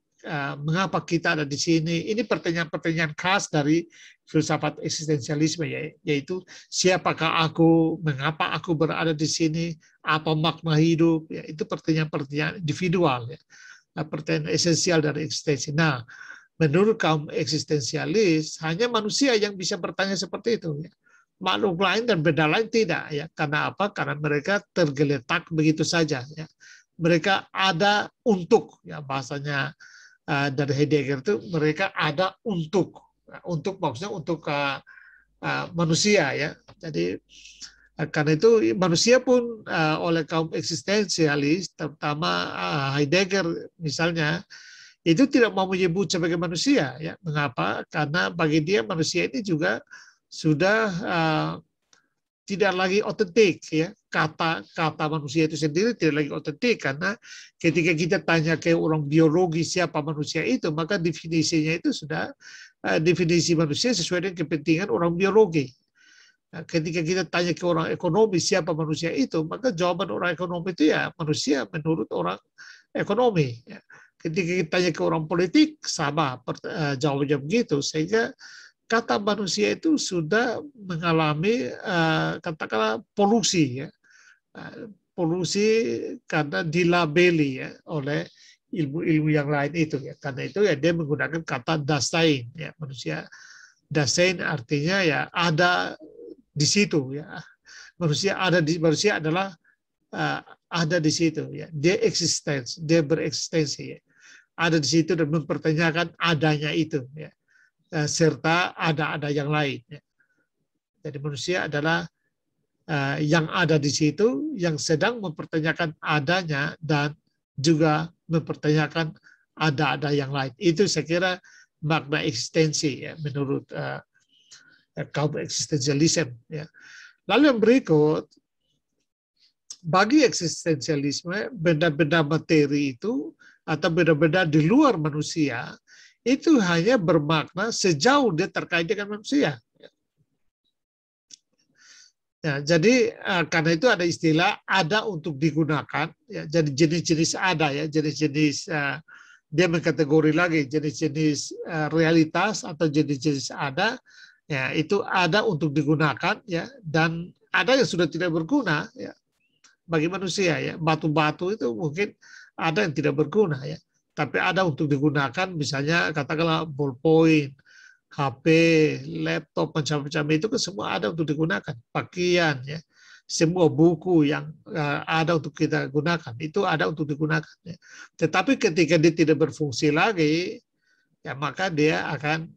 mengapa kita ada di sini. Ini pertanyaan-pertanyaan khas dari filsafat eksistensialisme, yaitu siapakah aku, mengapa aku berada di sini, apa makna hidup. Ya, itu pertanyaan-pertanyaan individual, ya. Pertanyaan esensial dari eksistensi. Nah, menurut kaum eksistensialis, hanya manusia yang bisa bertanya seperti itu. Ya. Makhluk lain dan benda lain tidak. Ya. Karena apa? Karena mereka tergeletak begitu saja. Ya. Mereka ada untuk, ya bahasanya dari Heidegger itu, mereka ada untuk maksudnya untuk manusia ya. Jadi karena itu manusia pun oleh kaum eksistensialis, terutama Heidegger misalnya, itu tidak mau menyebut sebagai manusia ya. Mengapa? Karena bagi dia manusia ini juga sudah tidak lagi otentik, ya. Kata manusia itu sendiri tidak lagi otentik, karena ketika kita tanya ke orang biologi siapa manusia itu, maka definisinya itu sudah definisi manusia sesuai dengan kepentingan orang biologi. Nah, ketika kita tanya ke orang ekonomi siapa manusia itu, maka jawaban orang ekonomi itu ya manusia menurut orang ekonomi. Ya. Ketika kita tanya ke orang politik, sama jawabannya begitu. Sehingga kata manusia itu sudah mengalami katakanlah polusi, ya. Polusi karena dilabeli, ya, oleh ilmu-ilmu yang lain itu, ya. Karena itu ya dia menggunakan kata Dasein, ya. Manusia Dasein artinya ya ada di situ, ya. Manusia adalah ada di situ, ya. Dia bereksistensi, ya. Ada di situ dan mempertanyakan adanya itu, ya. Serta ada yang lain. Jadi manusia adalah yang ada di situ, yang sedang mempertanyakan adanya dan juga mempertanyakan ada yang lain. Itu saya kira makna eksistensi, ya, menurut kaum eksistensialisme. Ya. Lalu yang berikut, bagi eksistensialisme, benda-benda materi itu atau benda-benda di luar manusia itu hanya bermakna sejauh dia terkait dengan manusia. Ya, jadi karena itu ada istilah ada untuk digunakan. Ya, jadi jenis-jenis ada, ya, jenis-jenis dia mengkategori lagi jenis-jenis realitas atau jenis-jenis ada. Ya, itu ada untuk digunakan, ya, dan ada yang sudah tidak berguna, ya, bagi manusia, ya. Batu-batu itu mungkin ada yang tidak berguna, ya. Tapi ada untuk digunakan, misalnya katakanlah ballpoint, HP, laptop, macam-macam itu kan semua ada untuk digunakan. Pakaian, ya, semua buku yang ada untuk kita gunakan, itu ada untuk digunakan. Ya. Tetapi ketika dia tidak berfungsi lagi, ya, maka dia akan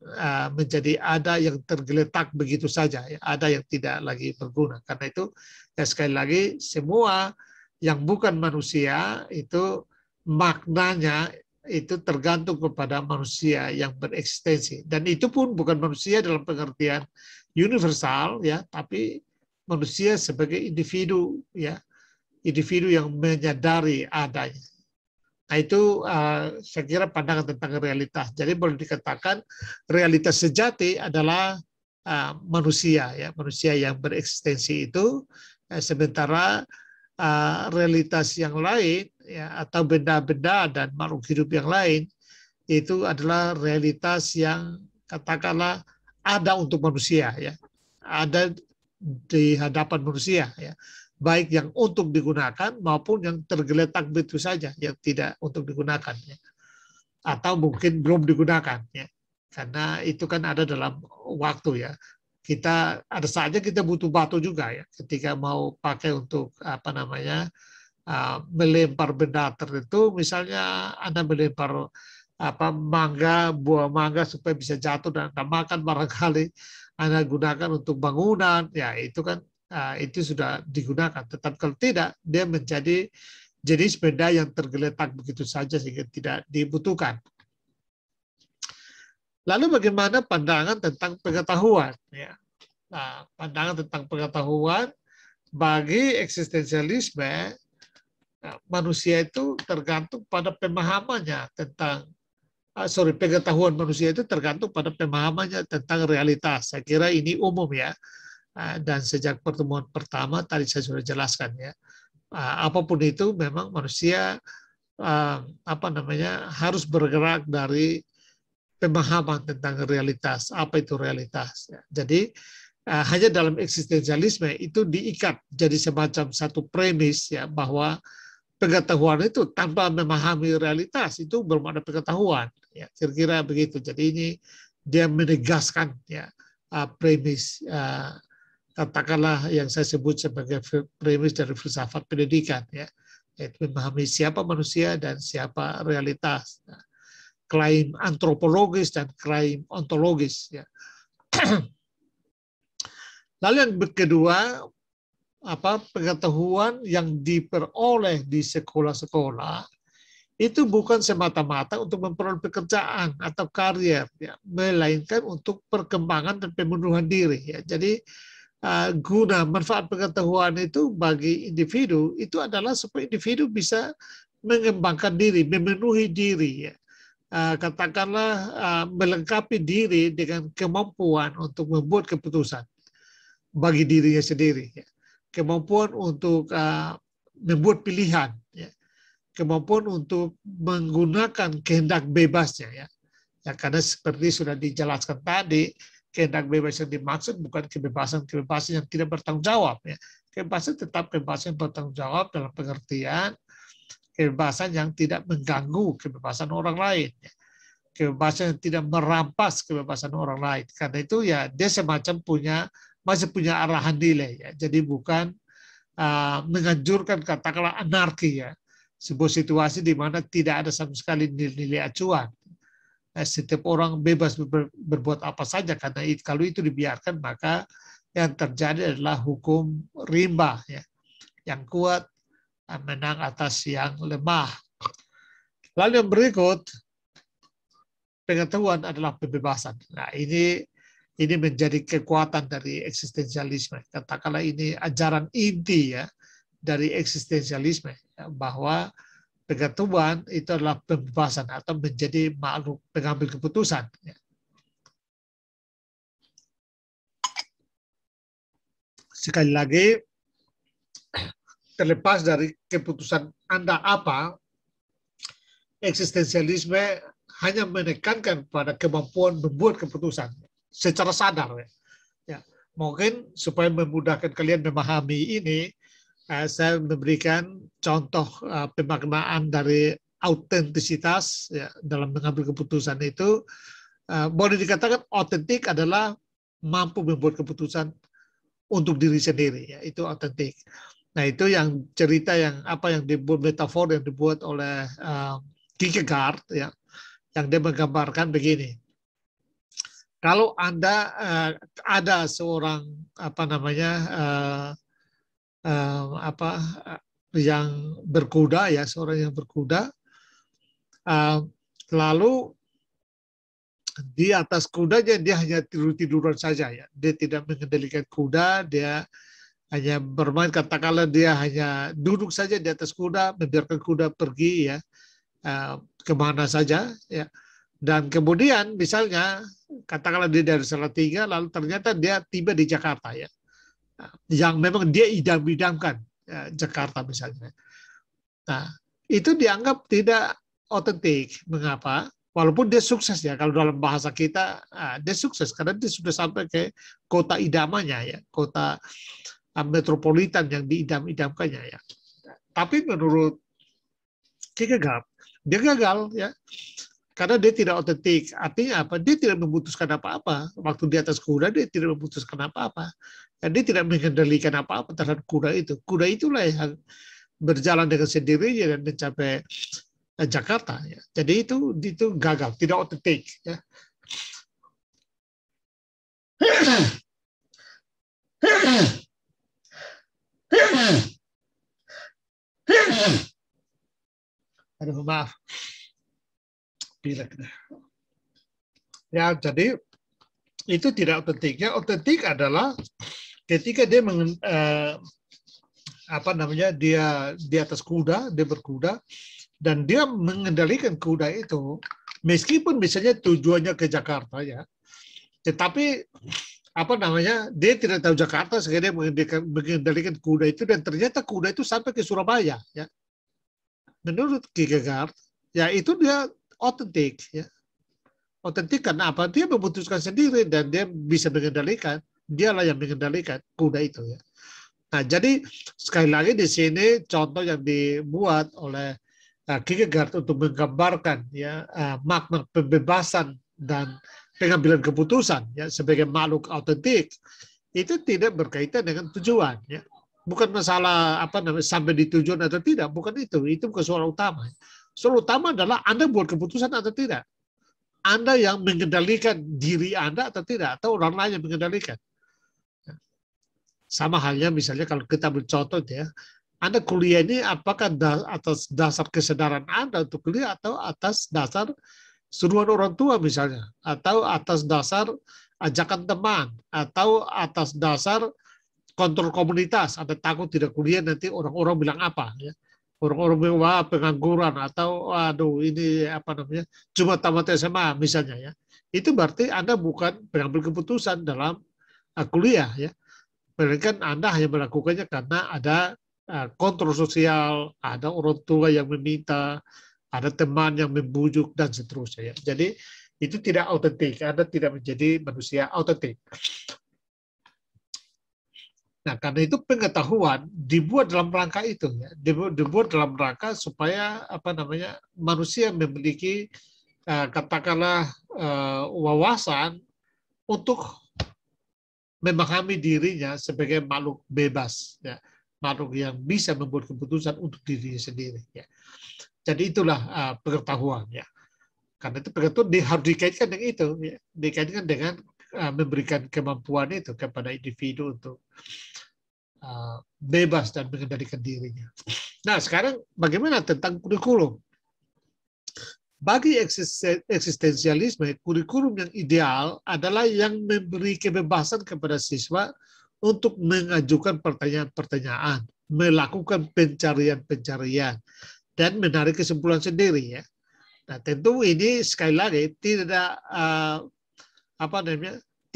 menjadi ada yang tergeletak begitu saja, ya. Ada yang tidak lagi berguna. Karena itu, ya, sekali lagi, semua yang bukan manusia itu maknanya itu tergantung kepada manusia yang bereksistensi, dan itu pun bukan manusia dalam pengertian universal, ya, tapi manusia sebagai individu, ya, individu yang menyadari adanya. Nah, itu saya kira pandangan tentang realitas. Jadi boleh dikatakan realitas sejati adalah manusia, ya, manusia yang bereksistensi itu, sementara realitas yang lain, ya, atau benda-benda dan makhluk hidup yang lain itu adalah realitas yang katakanlah ada untuk manusia, ya, ada di hadapan manusia, ya, baik yang untuk digunakan maupun yang tergeletak begitu saja yang tidak untuk digunakan, ya, atau mungkin belum digunakan, ya, karena itu kan ada dalam waktu, ya. Kita ada saja kita butuh batu juga, ya, ketika mau pakai untuk melempar benda tertentu, misalnya Anda melempar buah mangga supaya bisa jatuh dan Anda makan, barangkali Anda gunakan untuk bangunan, ya, itu kan itu sudah digunakan. Tetapi kalau tidak, dia menjadi jenis benda yang tergeletak begitu saja sehingga tidak dibutuhkan. Lalu bagaimana pandangan tentang pengetahuan? Ya. Nah, pandangan tentang pengetahuan bagi eksistensialisme, manusia itu tergantung pada pemahamannya tentang pengetahuan manusia itu tergantung pada pemahamannya tentang realitas. Saya kira ini umum, ya. Dan sejak pertemuan pertama tadi saya sudah jelaskan, ya. Apapun itu memang manusia harus bergerak dari pemahaman tentang realitas. Apa itu realitas? Ya. Jadi hanya dalam eksistensialisme itu diikat jadi semacam satu premis, ya, bahwa pengetahuan itu tanpa memahami realitas itu belum ada pengetahuan. Ya, kira-kira begitu. Jadi ini dia menegaskan, ya, premis katakanlah yang saya sebut sebagai premis dari filsafat pendidikan, ya, yaitu memahami siapa manusia dan siapa realitas. Nah, klaim antropologis dan klaim ontologis, ya. Lalu yang kedua, pengetahuan yang diperoleh di sekolah-sekolah itu bukan semata-mata untuk memperoleh pekerjaan atau karier, ya, melainkan untuk perkembangan dan pemenuhan diri, ya. Jadi guna manfaat pengetahuan itu bagi individu itu adalah supaya individu bisa mengembangkan diri, memenuhi diri, ya. Katakanlah melengkapi diri dengan kemampuan untuk membuat keputusan bagi dirinya sendiri, ya. Kemampuan untuk membuat pilihan, ya. Kemampuan untuk menggunakan kehendak bebasnya, ya. Ya, karena seperti sudah dijelaskan tadi, kehendak bebas yang dimaksud bukan kebebasan yang tidak bertanggung jawab, ya. Kebebasan tetap kebebasan yang bertanggung jawab dalam pengertian kebebasan yang tidak mengganggu kebebasan orang lain, ya. Kebebasan yang tidak merampas kebebasan orang lain. Karena itu ya dia semacam masih punya arahan nilai, ya. Jadi bukan menganjurkan katakanlah anarki, ya. Sebuah situasi di mana tidak ada sama sekali nilai acuan. Setiap orang bebas berbuat apa saja, karena kalau itu dibiarkan maka yang terjadi adalah hukum rimba, ya. Yang kuat menang atas yang lemah. Lalu yang berikut, pengetahuan adalah kebebasan. Nah, ini menjadi kekuatan dari eksistensialisme. Katakanlah ini ajaran inti, ya, dari eksistensialisme, ya, bahwa pengetahuan itu adalah pembebasan atau menjadi makhluk pengambil keputusan, ya. Sekali lagi, terlepas dari keputusan Anda apa, eksistensialisme hanya menekankan pada kemampuan membuat keputusan secara sadar, ya. Ya, mungkin supaya memudahkan kalian memahami ini, saya memberikan contoh pemaknaan dari autentisitas, ya, dalam mengambil keputusan itu. Boleh dikatakan otentik adalah mampu membuat keputusan untuk diri sendiri, ya, itu otentik. Nah, itu yang cerita yang dibuat, metafor yang dibuat oleh Kierkegaard, ya, yang dia menggambarkan begini. Kalau Anda ada seorang yang berkuda, ya, seorang yang berkuda, lalu di atas kudanya dia hanya tidur-tiduran saja, ya. Dia tidak mengendalikan kuda, dia hanya bermain, katakanlah dia hanya duduk saja di atas kuda, membiarkan kuda pergi, ya, kemana saja, ya. Dan kemudian misalnya katakanlah dia dari Salatiga, lalu ternyata dia tiba di Jakarta, ya, yang memang dia idam-idamkan, ya, Jakarta misalnya. Nah, itu dianggap tidak otentik. Mengapa? Walaupun dia sukses, ya, kalau dalam bahasa kita dia sukses karena dia sudah sampai ke kota idamannya, ya, kota metropolitan yang diidam-idamkannya, ya. Tapi menurut Kierkegaard dia gagal, ya, karena dia tidak otentik. Artinya apa? Dia tidak memutuskan apa-apa. Waktu di atas kuda dia tidak memutuskan apa-apa. Dan dia tidak mengendalikan apa-apa terhadap kuda itu. Kuda itulah yang berjalan dengan sendirinya dan mencapai Jakarta, ya. Jadi itu gagal, tidak otentik, ya. Aduh, maaf. Pilek. Ya, jadi itu tidak otentiknya. Otentik adalah ketika dia dia di atas kuda, dia berkuda dan dia mengendalikan kuda itu, meskipun misalnya tujuannya ke Jakarta, ya, tetapi dia tidak tahu Jakarta sehingga dia mengendalikan kuda itu dan ternyata kuda itu sampai ke Surabaya, ya. Menurut Kierkegaard, ya, itu dia otentik, ya. Otentik karena apa? Dia memutuskan sendiri dan dia bisa mengendalikan. Dialah yang mengendalikan kuda itu, ya. Nah, jadi sekali lagi di sini contoh yang dibuat oleh Kierkegaard untuk menggambarkan, ya, makna pembebasan dan pengambilan keputusan, ya, sebagai makhluk otentik itu tidak berkaitan dengan tujuan, ya. Bukan masalah sampai di tujuan atau tidak, bukan itu bukan soal utama. Soal utama adalah Anda buat keputusan atau tidak. Anda yang mengendalikan diri Anda atau tidak, atau orang lain yang mengendalikan. Sama halnya misalnya kalau kita bercontoh, ya, Anda kuliah ini apakah atas dasar kesadaran Anda untuk kuliah atau atas dasar suruhan orang tua misalnya, atau atas dasar ajakan teman, atau atas dasar kontrol komunitas, Anda takut tidak kuliah nanti orang-orang bilang apa, ya. Orang-orang bilang wah pengangguran atau aduh ini apa namanya cuma tamat SMA misalnya ya. Itu berarti Anda bukan pengambil keputusan dalam kuliah ya. Melainkan Anda hanya melakukannya karena ada kontrol sosial, ada orang tua yang meminta, ada teman yang membujuk dan seterusnya ya. Jadi itu tidak autentik, Anda tidak menjadi manusia autentik. Nah, karena itu pengetahuan dibuat dalam rangka itu, ya. Dibuat dalam rangka supaya apa namanya manusia memiliki katakanlah wawasan untuk memahami dirinya sebagai makhluk bebas, ya. Makhluk yang bisa membuat keputusan untuk dirinya sendiri. Ya. Jadi itulah pengetahuan, ya. Karena itu pengetahuan harus dikaitkan dengan itu, ya. Dikaitkan dengan memberikan kemampuan itu kepada individu untuk bebas dan mengendalikan dirinya. Nah, sekarang bagaimana tentang kurikulum? Bagi eksistensialisme, kurikulum yang ideal adalah yang memberi kebebasan kepada siswa untuk mengajukan pertanyaan-pertanyaan, melakukan pencarian-pencarian, dan menarik kesimpulan sendiri. Ya. Nah, tentu ini sekali lagi tidak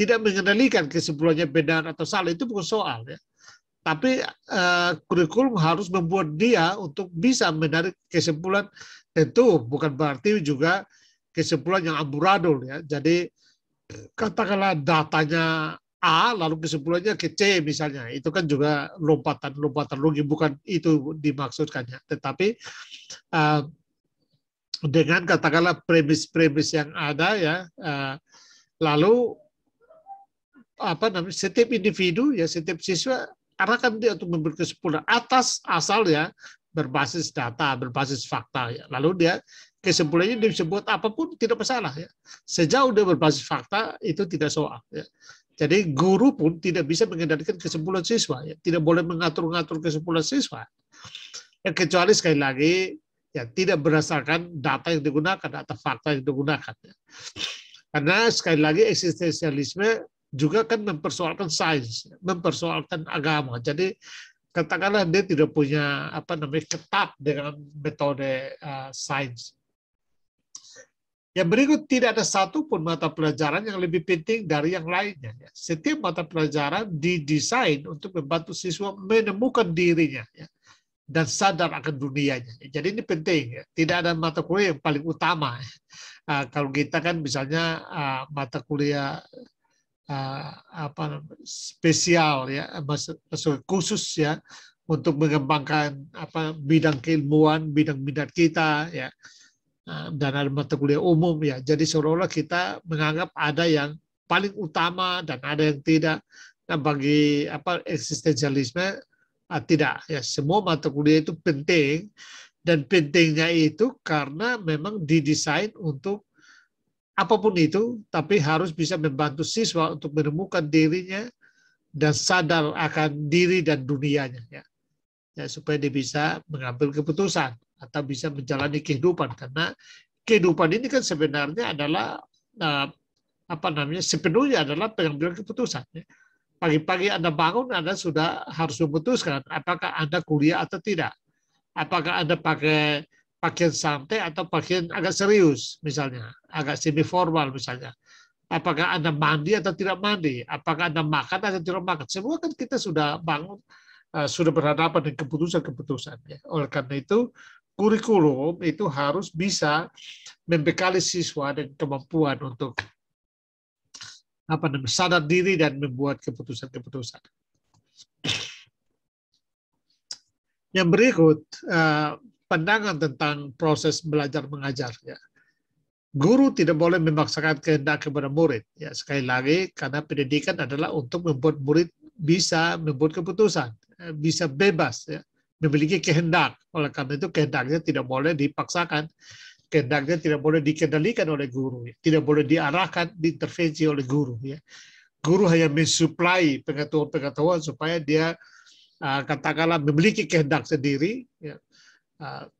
tidak mengendalikan kesimpulannya benar atau salah, itu bukan soal ya. Tapi kurikulum harus membuat dia untuk bisa menarik kesimpulan, tentu bukan berarti juga kesimpulan yang amburadul ya. Jadi katakanlah datanya A lalu kesimpulannya ke C misalnya, itu kan juga lompatan logik, bukan itu dimaksudkannya. Tetapi dengan katakanlah premis-premis yang ada ya, lalu apa namanya setiap individu ya, setiap siswa arahkan dia untuk memberi kesimpulan atas asalnya berbasis data, berbasis fakta ya. Lalu dia kesimpulannya disebut apapun tidak masalah ya. Sejauh dia berbasis fakta itu tidak soal ya. Jadi guru pun tidak bisa mengendalikan kesimpulan siswa ya. Tidak boleh mengatur-ngatur kesimpulan siswa. Ya, kecuali sekali lagi ya tidak berdasarkan data yang digunakan atau fakta yang digunakan ya. Karena sekali lagi eksistensialisme juga kan mempersoalkan sains, mempersoalkan agama. Jadi katakanlah dia tidak punya apa namanya ketat dengan metode sains. Yang berikut, tidak ada satupun mata pelajaran yang lebih penting dari yang lainnya. Setiap mata pelajaran didesain untuk membantu siswa menemukan dirinya ya, dan sadar akan dunianya. Jadi ini penting. Ya. Tidak ada mata kuliah yang paling utama. Kalau kita kan misalnya mata kuliah spesial ya, maksud khusus ya untuk mengembangkan bidang keilmuan, bidang minat kita ya, dan ada mata kuliah umum ya. Jadi seolah-olah kita menganggap ada yang paling utama dan ada yang tidak. Nah, bagi eksistensialisme tidak ya, semua mata kuliah itu penting, dan pentingnya itu karena memang didesain untuk apapun itu, tapi harus bisa membantu siswa untuk menemukan dirinya dan sadar akan diri dan dunianya, ya, supaya dia bisa mengambil keputusan atau bisa menjalani kehidupan. Karena kehidupan ini kan sebenarnya adalah sepenuhnya adalah pengambilan keputusan. Ya. Pagi-pagi Anda bangun, Anda sudah harus memutuskan apakah Anda kuliah atau tidak, apakah Anda pakai pakaian santai atau pakaian agak serius, misalnya agak semi formal misalnya. Apakah Anda mandi atau tidak mandi? Apakah Anda makan atau tidak makan? Semua kan kita sudah bangun, sudah berhadapan dengan keputusan-keputusan. Ya. Oleh karena itu, kurikulum itu harus bisa membekali siswa dengan kemampuan untuk sadar diri dan membuat keputusan-keputusan. Yang berikut, pandangan tentang proses belajar mengajar. Ya. Guru tidak boleh memaksakan kehendak kepada murid. Ya, sekali lagi, karena pendidikan adalah untuk membuat murid bisa membuat keputusan, bisa bebas, ya, memiliki kehendak. Oleh karena itu kehendaknya tidak boleh dipaksakan, kehendaknya tidak boleh dikendalikan oleh guru, ya. Tidak boleh diarahkan, diintervensi oleh guru. Ya. Guru hanya mensuplai pengetahuan-pengetahuan supaya dia katakanlah memiliki kehendak sendiri. Ya.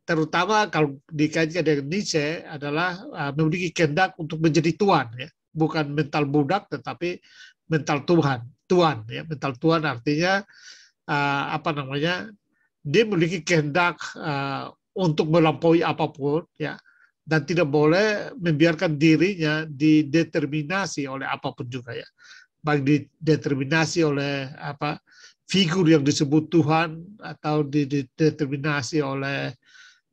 Terutama kalau dikaitkan dengan Nietzsche adalah memiliki kehendak untuk menjadi Tuhan, ya. Bukan mental budak tetapi mental Tuhan. tuan. Ya, mental tuan artinya apa namanya? Dia memiliki kehendak untuk melampaui apapun, ya, dan tidak boleh membiarkan dirinya dideterminasi oleh apapun juga, ya, baik dideterminasi oleh apa figur yang disebut Tuhan atau dideterminasi oleh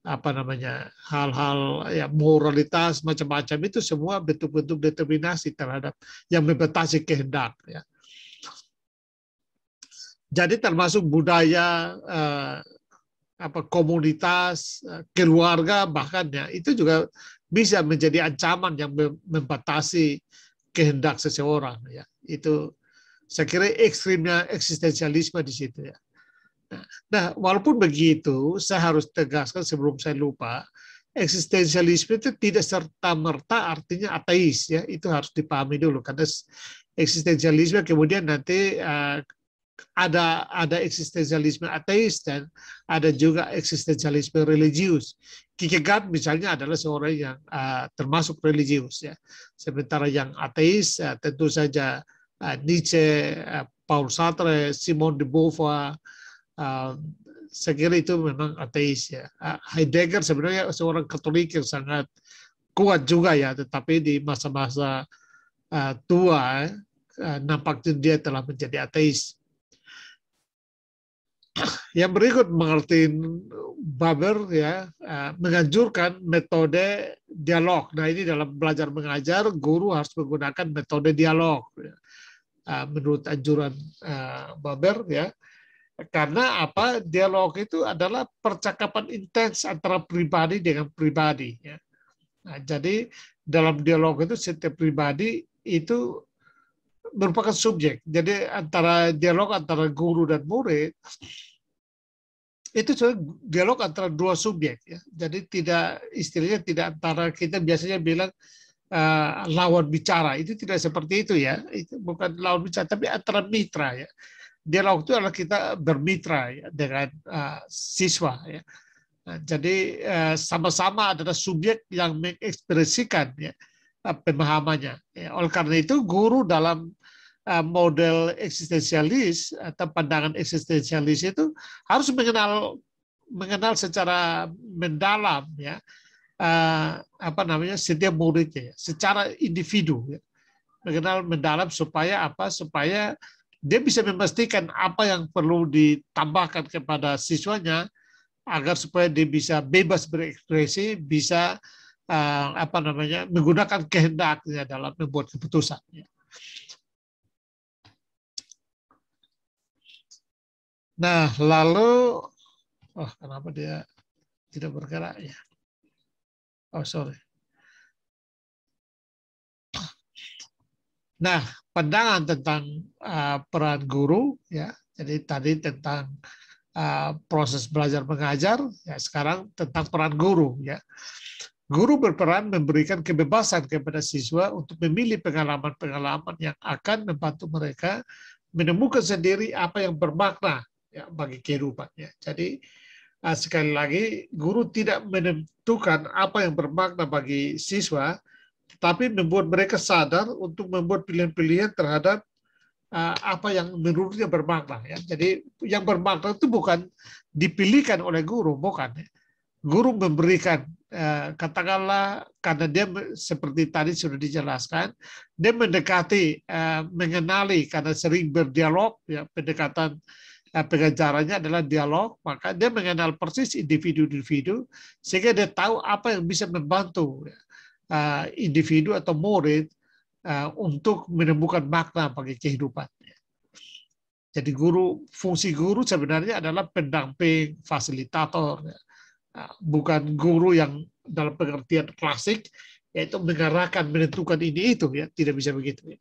apa namanya hal-hal ya moralitas macam-macam, itu semua bentuk-bentuk determinasi terhadap yang membatasi kehendak, ya. Jadi termasuk budaya apa komunitas, keluarga bahkan, ya, itu juga bisa menjadi ancaman yang membatasi kehendak seseorang, ya. Itu saya kira ekstrimnya eksistensialisme di situ, ya. Nah, walaupun begitu, saya harus tegaskan sebelum saya lupa, eksistensialisme itu tidak serta-merta artinya ateis, ya. Itu harus dipahami dulu, karena eksistensialisme kemudian nanti ada eksistensialisme ateis dan ada juga eksistensialisme religius. Kierkegaard misalnya adalah seorang yang termasuk religius, ya. Sementara yang ateis tentu saja Nietzsche, Paul Sartre, Simone de Beauvoir, saya kira itu memang ateis, ya. Heidegger sebenarnya seorang Katolik yang sangat kuat juga, ya, tetapi di masa-masa tua nampaknya dia telah menjadi ateis. Yang berikut, Martin Buber, ya, menganjurkan metode dialog. Nah, ini dalam belajar mengajar, guru harus menggunakan metode dialog, ya, menurut anjuran Buber, ya. Karena apa? Dialog itu adalah percakapan intens antara pribadi dengan pribadi, ya. Nah, jadi dalam dialog itu setiap pribadi itu merupakan subjek. Jadi dialog antara guru dan murid itu dialog antara dua subjek, ya. Jadi istilahnya tidak antara, kita biasanya bilang lawan bicara, itu tidak seperti itu, ya. Itu bukan lawan bicara, tapi antara mitra, ya. Dialog itu adalah kita bermitra, ya, dengan siswa, ya. Nah, jadi sama-sama adalah subjek yang mengekspresikan, ya, pemahamannya. Ya. Oleh karena itu guru dalam model eksistensialis atau pandangan eksistensialis itu harus mengenal secara mendalam, ya, apa namanya setiap muridnya, ya, secara individu, ya. Mengenal mendalam supaya apa? Supaya dia bisa memastikan apa yang perlu ditambahkan kepada siswanya agar supaya dia bisa bebas berekspresi, bisa apa namanya menggunakan kehendaknya dalam membuat keputusan, ya. Nah, lalu, kenapa dia tidak bergerak, ya? Sorry. Nah, pandangan tentang peran guru, ya. Jadi tadi tentang proses belajar mengajar, ya. Sekarang tentang peran guru, ya. Guru berperan memberikan kebebasan kepada siswa untuk memilih pengalaman-pengalaman yang akan membantu mereka menemukan sendiri apa yang bermakna, ya, bagi kehidupannya. Jadi sekali lagi, guru tidak menentukan apa yang bermakna bagi siswa, tetapi membuat mereka sadar untuk membuat pilihan-pilihan terhadap apa yang menurutnya bermakna, ya. Jadi yang bermakna itu bukan dipilihkan oleh guru, bukan. Guru memberikan, katakanlah, karena dia seperti tadi sudah dijelaskan, dia mendekati, mengenali, karena sering berdialog, ya, pendekatan pengajarannya adalah dialog, maka dia mengenal persis individu-individu sehingga dia tahu apa yang bisa membantu individu atau murid untuk menemukan makna bagi kehidupannya. Jadi fungsi guru sebenarnya adalah pendamping, fasilitator, ya. Bukan guru yang dalam pengertian klasik, yaitu mengarahkan, menentukan ini itu, ya. Tidak bisa begitu, ya.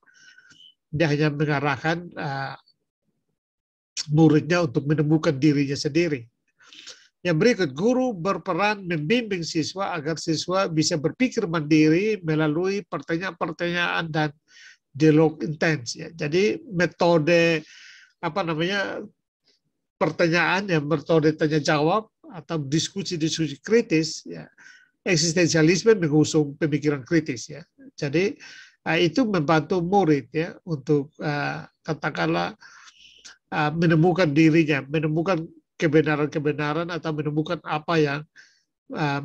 Dia hanya mengarahkan muridnya untuk menemukan dirinya sendiri. Yang berikut, guru berperan membimbing siswa agar siswa bisa berpikir mandiri melalui pertanyaan-pertanyaan dan dialog intens, ya. Jadi metode apa namanya pertanyaan, ya, metode tanya jawab atau diskusi-diskusi kritis, ya. Eksistensialisme mengusung pemikiran kritis, ya. Jadi itu membantu murid ya untuk katakanlah menemukan dirinya, menemukan kebenaran-kebenaran atau menemukan apa yang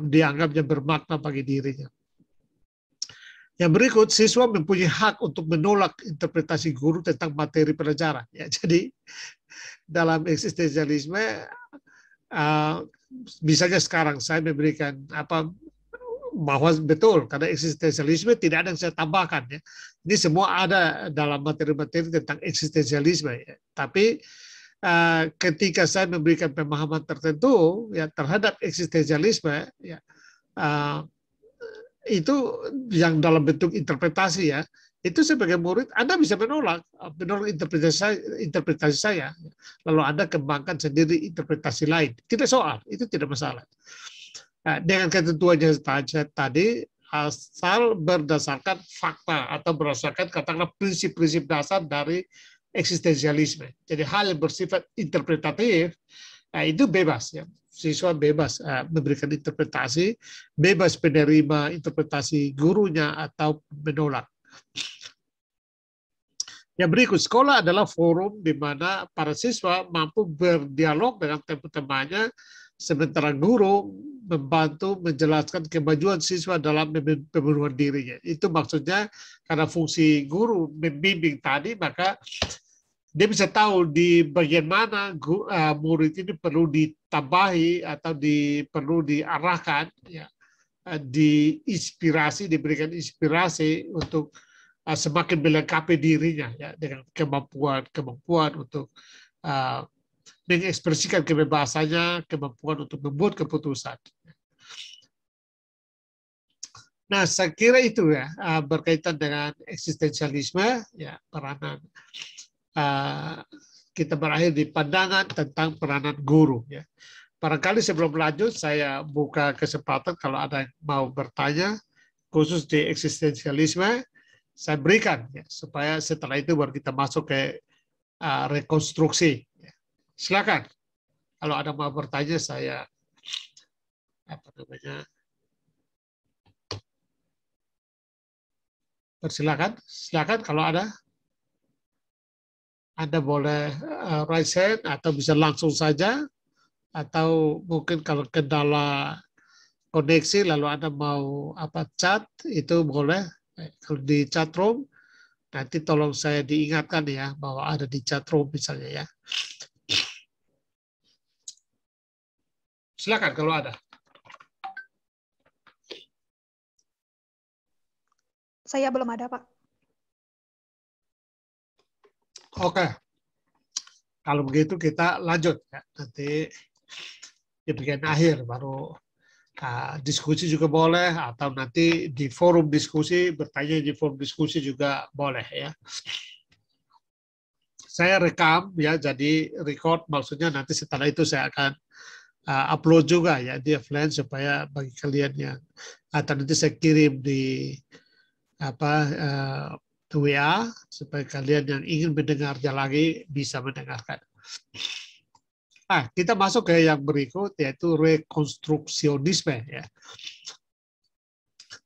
dianggapnya bermakna bagi dirinya. Yang berikut, siswa mempunyai hak untuk menolak interpretasi guru tentang materi pelajaran. Ya, jadi dalam eksistensialisme, misalnya sekarang saya memberikan bahwa betul karena eksistensialisme tidak ada yang saya tambahkan ya. Ini semua ada dalam materi-materi tentang eksistensialisme ya. Tapi ketika saya memberikan pemahaman tertentu ya terhadap eksistensialisme ya, itu yang dalam bentuk interpretasi ya, itu sebagai murid Anda bisa menolak interpretasi saya, lalu Anda kembangkan sendiri interpretasi lain, tidak soal, itu tidak masalah. Dengan ketentuannya tadi, asal berdasarkan fakta atau berdasarkan katakanlah prinsip-prinsip dasar dari eksistensialisme. Jadi hal yang bersifat interpretatif itu bebas ya. Siswa bebas memberikan interpretasi, bebas menerima interpretasi gurunya atau menolak. Yang berikut, sekolah adalah forum di mana para siswa mampu berdialog dengan teman-temannya, sementara guru membantu menjelaskan kemajuan siswa dalam pemenuhan dirinya. Itu maksudnya karena fungsi guru membimbing tadi, maka dia bisa tahu di bagian mana murid ini perlu ditambahi atau perlu diarahkan, ya, diberikan inspirasi untuk semakin melengkapi dirinya ya, dengan kemampuan untuk mengekspresikan kebebasannya, kemampuan untuk membuat keputusan. Nah, saya kira itu ya berkaitan dengan eksistensialisme, ya peranan. Kita berakhir di pandangan tentang peranan guru. Ya. Barangkali sebelum lanjut, saya buka kesempatan kalau ada yang mau bertanya, khusus di eksistensialisme, saya berikan, ya, supaya setelah itu baru kita masuk ke rekonstruksi. Ya. Silakan, kalau ada yang mau bertanya, saya persilakan. Silakan kalau ada. Anda boleh raise hand atau bisa langsung saja, atau mungkin kalau kendala koneksi lalu Anda mau chat, itu boleh. Kalau di chat room, nanti tolong saya diingatkan ya bahwa ada di chat room misalnya ya. Silakan kalau ada. Saya belum ada, Pak. Oke, kalau begitu kita lanjut ya. Nanti di bagian akhir baru diskusi juga boleh, atau nanti di forum diskusi, bertanya di forum diskusi juga boleh ya. Saya rekam ya, jadi record, maksudnya nanti setelah itu saya akan upload juga ya di offline, supaya bagi kalian yang atau nanti saya kirim di WA, supaya kalian yang ingin mendengarnya lagi bisa mendengarkan. Kita masuk ke yang berikut, yaitu rekonstruksionisme. Ya.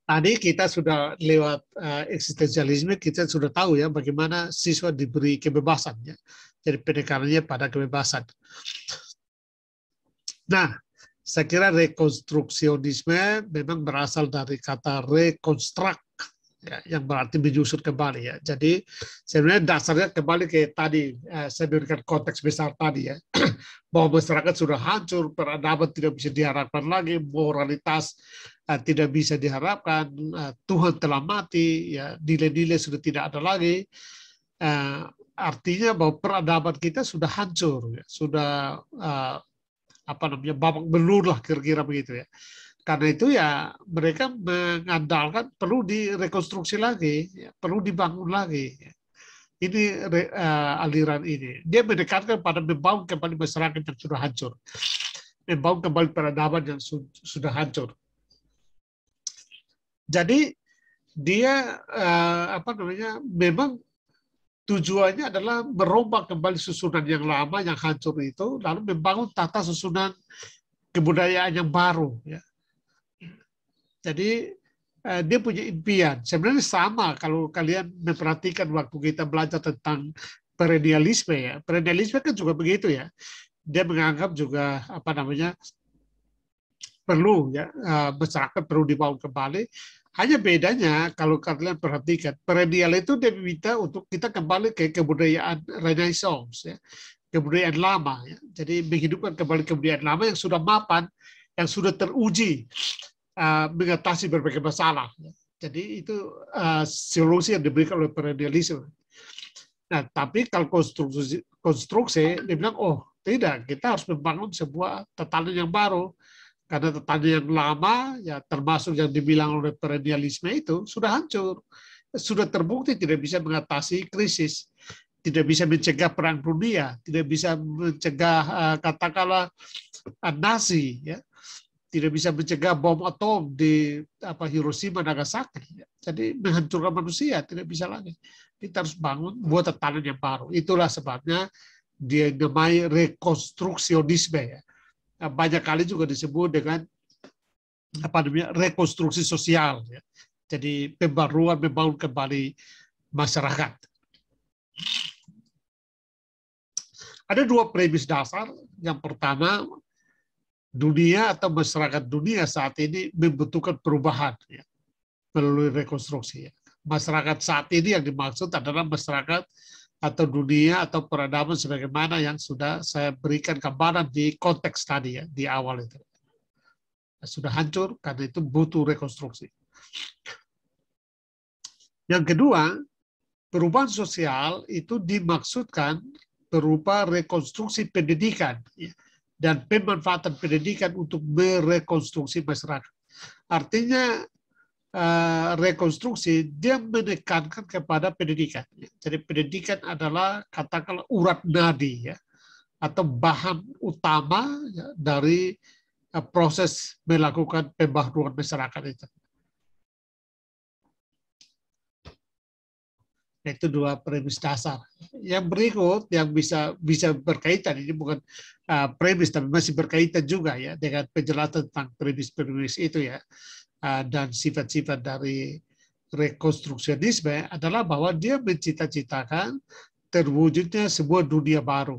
Tadi kita sudah lewat eksistensialisme, kita sudah tahu ya bagaimana siswa diberi kebebasan. Ya. Jadi penekanannya pada kebebasan. Nah, saya kira rekonstruksionisme memang berasal dari kata reconstruct, ya, yang berarti menyusun kembali ya. Jadi sebenarnya dasarnya kembali ke tadi, saya berikan konteks besar tadi ya, bahwa masyarakat sudah hancur, peradaban tidak bisa diharapkan lagi, moralitas tidak bisa diharapkan, Tuhan telah mati, ya, nilai-nilai sudah tidak ada lagi. Artinya bahwa peradaban kita sudah hancur, ya, sudah babak belur lah kira-kira begitu ya. Karena itu ya mereka mengandalkan perlu direkonstruksi lagi, ya, perlu dibangun lagi. Ini aliran ini. Dia menekankan pada membangun kembali masyarakat yang sudah hancur, membangun kembali peradaban yang sudah hancur. Jadi dia memang tujuannya adalah merombak kembali susunan yang lama yang hancur itu, lalu membangun tata susunan kebudayaan yang baru. Ya. Jadi dia punya impian. Sebenarnya sama kalau kalian memperhatikan waktu kita belajar tentang perennialisme ya. Perennialisme kan juga begitu ya. Dia menganggap juga apa namanya perlu ya masyarakat perlu dibangun kembali. Hanya bedanya kalau kalian perhatikan perennial itu dia minta untuk kita kembali ke kebudayaan Renaissance ya. Kebudayaan lama ya. Jadi menghidupkan kembali kebudayaan lama yang sudah mapan, yang sudah teruji mengatasi berbagai masalah. Jadi itu solusi yang diberikan oleh perennialisme. Nah, tapi kalau konstruksi dia bilang, oh tidak, kita harus membangun sebuah tatanan yang baru. Karena tatanan yang lama, ya termasuk yang dibilang oleh perennialisme itu, sudah hancur. Sudah terbukti tidak bisa mengatasi krisis. Tidak bisa mencegah perang dunia. Tidak bisa mencegah, katakanlah, Nazi, ya. Tidak bisa mencegah bom atom di Hiroshima, Nagasaki. Jadi menghancurkan manusia, tidak bisa lagi. Kita harus bangun, buat tatanan yang baru. Itulah sebabnya dia namanya rekonstruksionisme. Ya. Banyak kali juga disebut dengan rekonstruksi sosial. Ya. Jadi pembaruan, membangun kembali masyarakat. Ada dua premis dasar. Yang pertama, dunia atau masyarakat dunia saat ini membutuhkan perubahan ya, melalui rekonstruksi. Ya. Masyarakat saat ini yang dimaksud adalah masyarakat atau dunia atau peradaban sebagaimana yang sudah saya berikan gambaran di konteks tadi ya, di awal itu. Sudah hancur karena itu butuh rekonstruksi. Yang kedua, perubahan sosial itu dimaksudkan berupa rekonstruksi pendidikan ya, dan pemanfaatan pendidikan untuk merekonstruksi masyarakat. Artinya rekonstruksi dia menekankan kepada pendidikan. Jadi pendidikan adalah katakanlah urat nadi ya, atau bahan utama ya, dari proses melakukan pembaharuan masyarakat itu. Itu dua premis dasar. Yang berikut yang bisa berkaitan, ini bukan premis tapi masih berkaitan juga ya dengan penjelasan tentang premis-premis itu ya, dan sifat-sifat dari rekonstruksionisme adalah bahwa dia mencita-citakan terwujudnya sebuah dunia baru,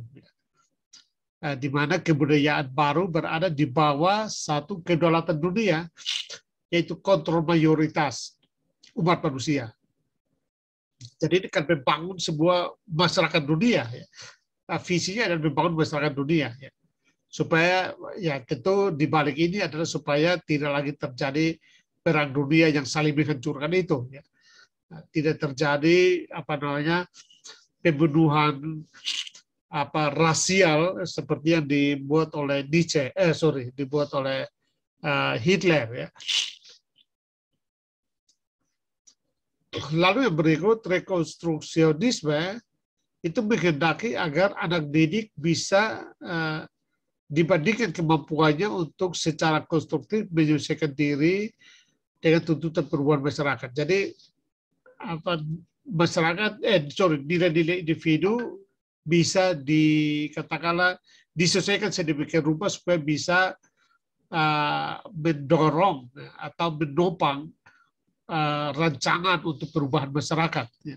di mana kebudayaan baru berada di bawah satu kedaulatan dunia, yaitu kontrol mayoritas umat manusia. Jadi ini kan membangun sebuah masyarakat dunia. Ya. Visinya adalah membangun masyarakat dunia. Ya. Supaya ya tentu di balik ini adalah supaya tidak lagi terjadi perang dunia yang saling menghancurkan itu. Ya. Tidak terjadi pembunuhan rasial seperti yang dibuat oleh dibuat oleh Hitler. Ya. Lalu yang berikut, rekonstruksionisme itu menghendaki agar anak didik bisa dibandingkan kemampuannya untuk secara konstruktif menyelesaikan diri dengan tuntutan perubahan masyarakat. Jadi nilai-nilai individu bisa dikatakanlah disesuaikan sedemikian rupa supaya bisa mendorong atau menopang rancangan untuk perubahan masyarakat. Ya.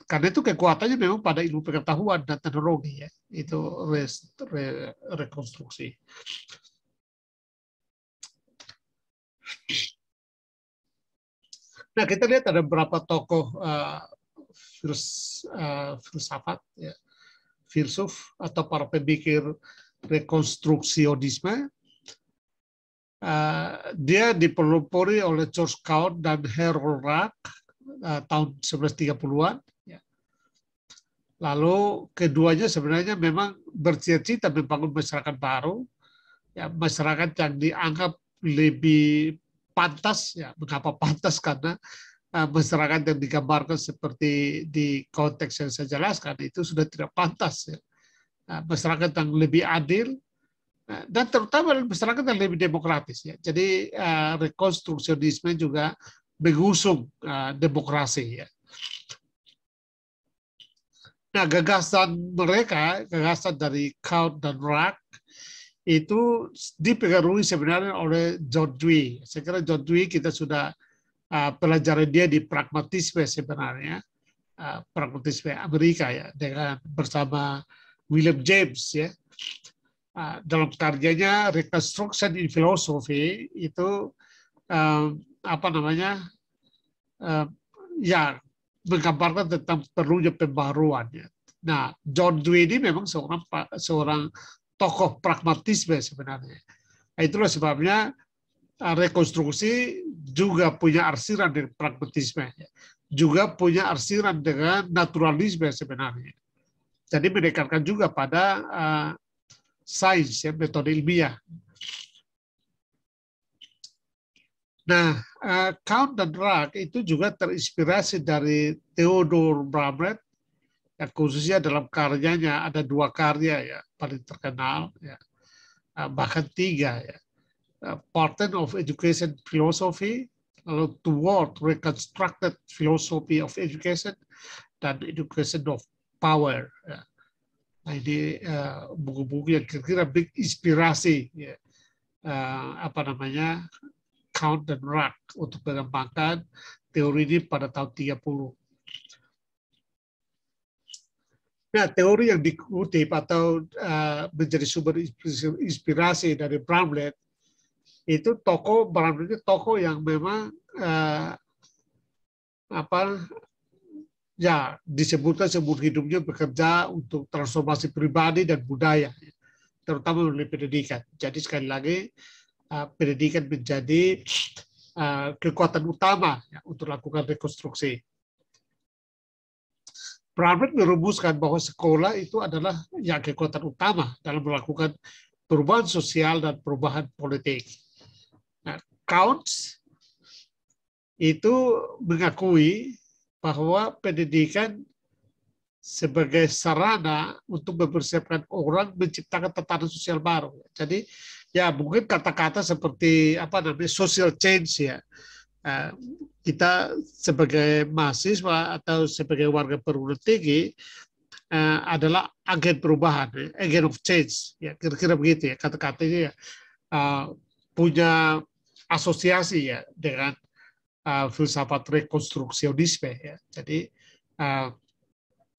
Karena itu kekuatannya memang pada ilmu pengetahuan dan teknologi. Ya. Itu rekonstruksi. Nah, kita lihat ada beberapa tokoh filsafat, ya, filsuf atau para pemikir rekonstruksionisme. Dia dipelopori oleh George Count dan Harold Rock tahun 1930-an. Lalu keduanya sebenarnya memang bercita-cita membangun masyarakat baru, ya, masyarakat yang dianggap lebih pantas. Ya, mengapa pantas? Karena masyarakat yang digambarkan seperti di konteks yang saya jelaskan itu sudah tidak pantas. Ya. Masyarakat yang lebih adil, dan terutama masyarakat yang lebih demokratis. Ya. Jadi rekonstruksionisme juga mengusung demokrasi. Ya. Nah, gagasan mereka, gagasan dari Count dan Rock, itu dipengaruhi sebenarnya oleh John Dewey. Saya kira John Dewey kita sudah pelajari dia di pragmatisme sebenarnya, pragmatisme Amerika ya, dengan bersama William James ya. Dalam karyanya Reconstruction in Philosophy itu ya menggambarkan tentang perlunya pembaruan ya. Nah, John Dewey ini memang seorang tokoh pragmatisme sebenarnya. Itulah sebabnya rekonstruksi juga punya arsiran dengan pragmatisme, juga punya arsiran dengan naturalisme sebenarnya. Jadi mendekatkan juga pada sains, ya, metode ilmiah. Nah, Count dan Rack itu juga terinspirasi dari Theodore Bramlett, yang khususnya dalam karyanya ada 2 karya ya paling terkenal ya, bahkan 3 ya, Pattern of Education Philosophy, lalu Toward Reconstructed Philosophy of Education, dan Education of Power. Ya. Nah, ini buku-buku yang kira-kira big inspirasi ya, Count dan Rack untuk mengembangkan teori ini pada tahun 30. Nah, teori yang dikutip atau menjadi sumber inspirasi dari Bramlett itu Bramlett itu tokoh yang memang disebutkan seumur hidupnya bekerja untuk transformasi pribadi dan budaya, terutama melalui pendidikan. Jadi sekali lagi pendidikan menjadi kekuatan utama ya, untuk lakukan rekonstruksi. Bramlett merumuskan bahwa sekolah itu adalah yang kekuatan utama dalam melakukan perubahan sosial dan perubahan politik. Nah, Counts itu mengakui bahwa pendidikan sebagai sarana untuk mempersiapkan orang menciptakan tatanan sosial baru. Jadi ya mungkin kata-kata seperti social change ya. Kita sebagai mahasiswa atau sebagai warga perguruan tinggi adalah agen perubahan, agent of change, ya kira-kira begitu ya kata-katanya ya, punya asosiasi ya dengan filsafat rekonstruksionisme ya. Jadi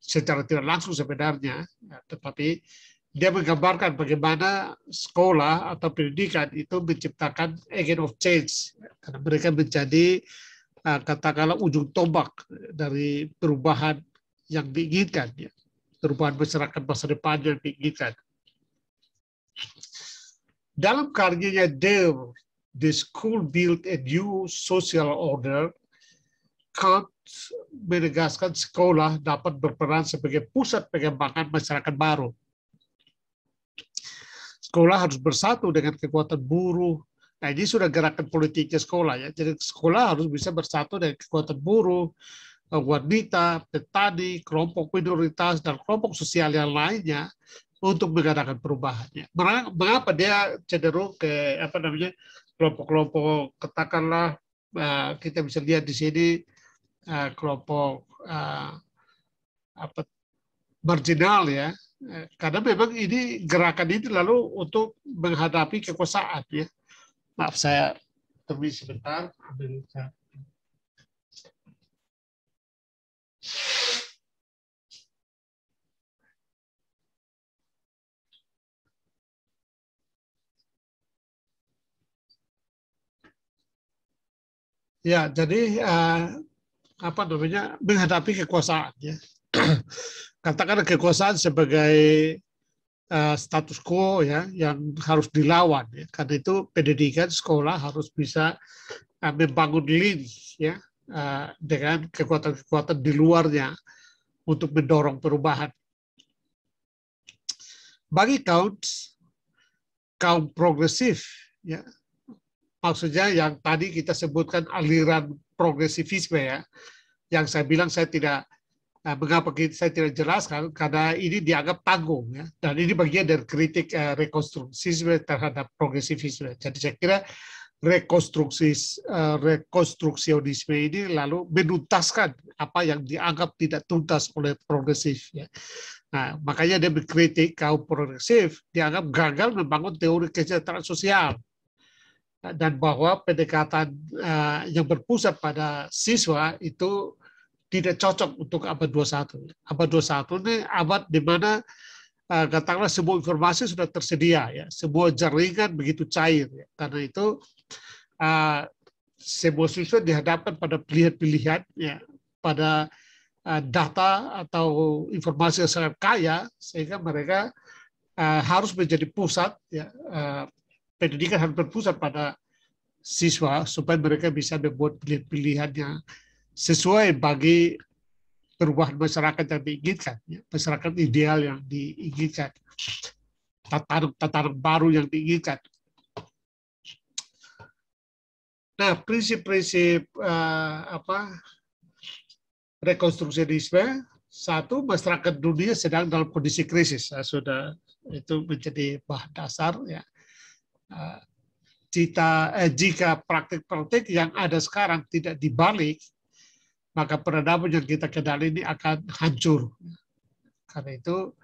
secara tidak langsung sebenarnya, ya, tetapi dia menggambarkan bagaimana sekolah atau pendidikan itu menciptakan agent of change, karena mereka menjadi katakanlah ujung tombak dari perubahan yang diinginkan, ya. Perubahan masyarakat masa depan yang diinginkan. Dalam karyanya There, The School Built a New Social Order, Kant menegaskan sekolah dapat berperan sebagai pusat pengembangan masyarakat baru. Sekolah harus bersatu dengan kekuatan buruh. Nah, ini sudah gerakan politiknya sekolah ya. Jadi sekolah harus bisa bersatu dengan kekuatan buruh, wanita, petani, kelompok minoritas, dan kelompok sosial yang lainnya untuk mengadakan perubahannya. Mengapa dia cenderung ke kelompok-kelompok, katakanlah kita bisa lihat di sini kelompok marginal ya. Karena memang ini gerakan ini lalu untuk menghadapi kekuasaan ya. Maaf saya permisi sebentar. Ya, jadi menghadapi kekuasaan ya. Katakan kekuasaan sebagai status quo ya yang harus dilawan ya. Karena itu pendidikan sekolah harus bisa membangun link ya dengan kekuatan-kekuatan di luarnya untuk mendorong perubahan. Bagi kaum progresif ya, maksudnya yang tadi kita sebutkan aliran progresivisme ya, yang saya bilang saya tidak mengapa saya tidak jelaskan karena ini dianggap tanggung ya, dan ini bagian dari kritik rekonstruksisme terhadap progresivisme. Jadi saya kira rekonstruksionisme ini lalu menuntaskan apa yang dianggap tidak tuntas oleh progresif ya. Nah, makanya dia mengkritik kaum progresif, dianggap gagal membangun teori kesejahteraan sosial. Dan bahwa pendekatan yang berpusat pada siswa itu tidak cocok untuk abad 21. Abad 21 ini abad di mana katakanlah semua informasi sudah tersedia, ya, semua jaringan begitu cair. Ya. Karena itu semua siswa dihadapkan pada pilihan-pilihan, ya, pada data atau informasi yang sangat kaya, sehingga mereka harus menjadi pusat, ya, pendidikan harus berpusat pada siswa supaya mereka bisa membuat pilihan-pilihan yang sesuai bagi perubahan masyarakat yang diinginkan, ya, masyarakat ideal yang diinginkan, tatanan baru yang diinginkan. Nah, prinsip-prinsip rekonstruksionisme, satu, masyarakat dunia sedang dalam kondisi krisis, sudah itu menjadi bahan dasar, ya. Jika praktik-praktik yang ada sekarang tidak dibalik, maka peradaban yang kita kenal ini akan hancur. Karena itu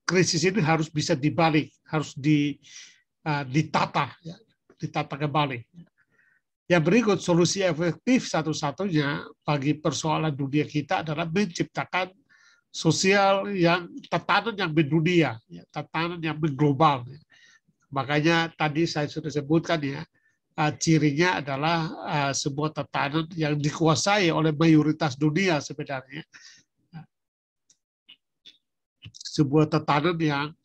krisis ini harus bisa dibalik, harus ditata, ya, ditata kembali. Yang berikut, solusi efektif satu-satunya bagi persoalan dunia kita adalah menciptakan sosial yang tatanan yang mendunia, ya, tatanan yang mengglobal. Ya. Makanya tadi saya sudah sebutkan, ya, cirinya adalah sebuah tatanan yang dikuasai oleh mayoritas dunia sebenarnya. Sebuah tatanan yang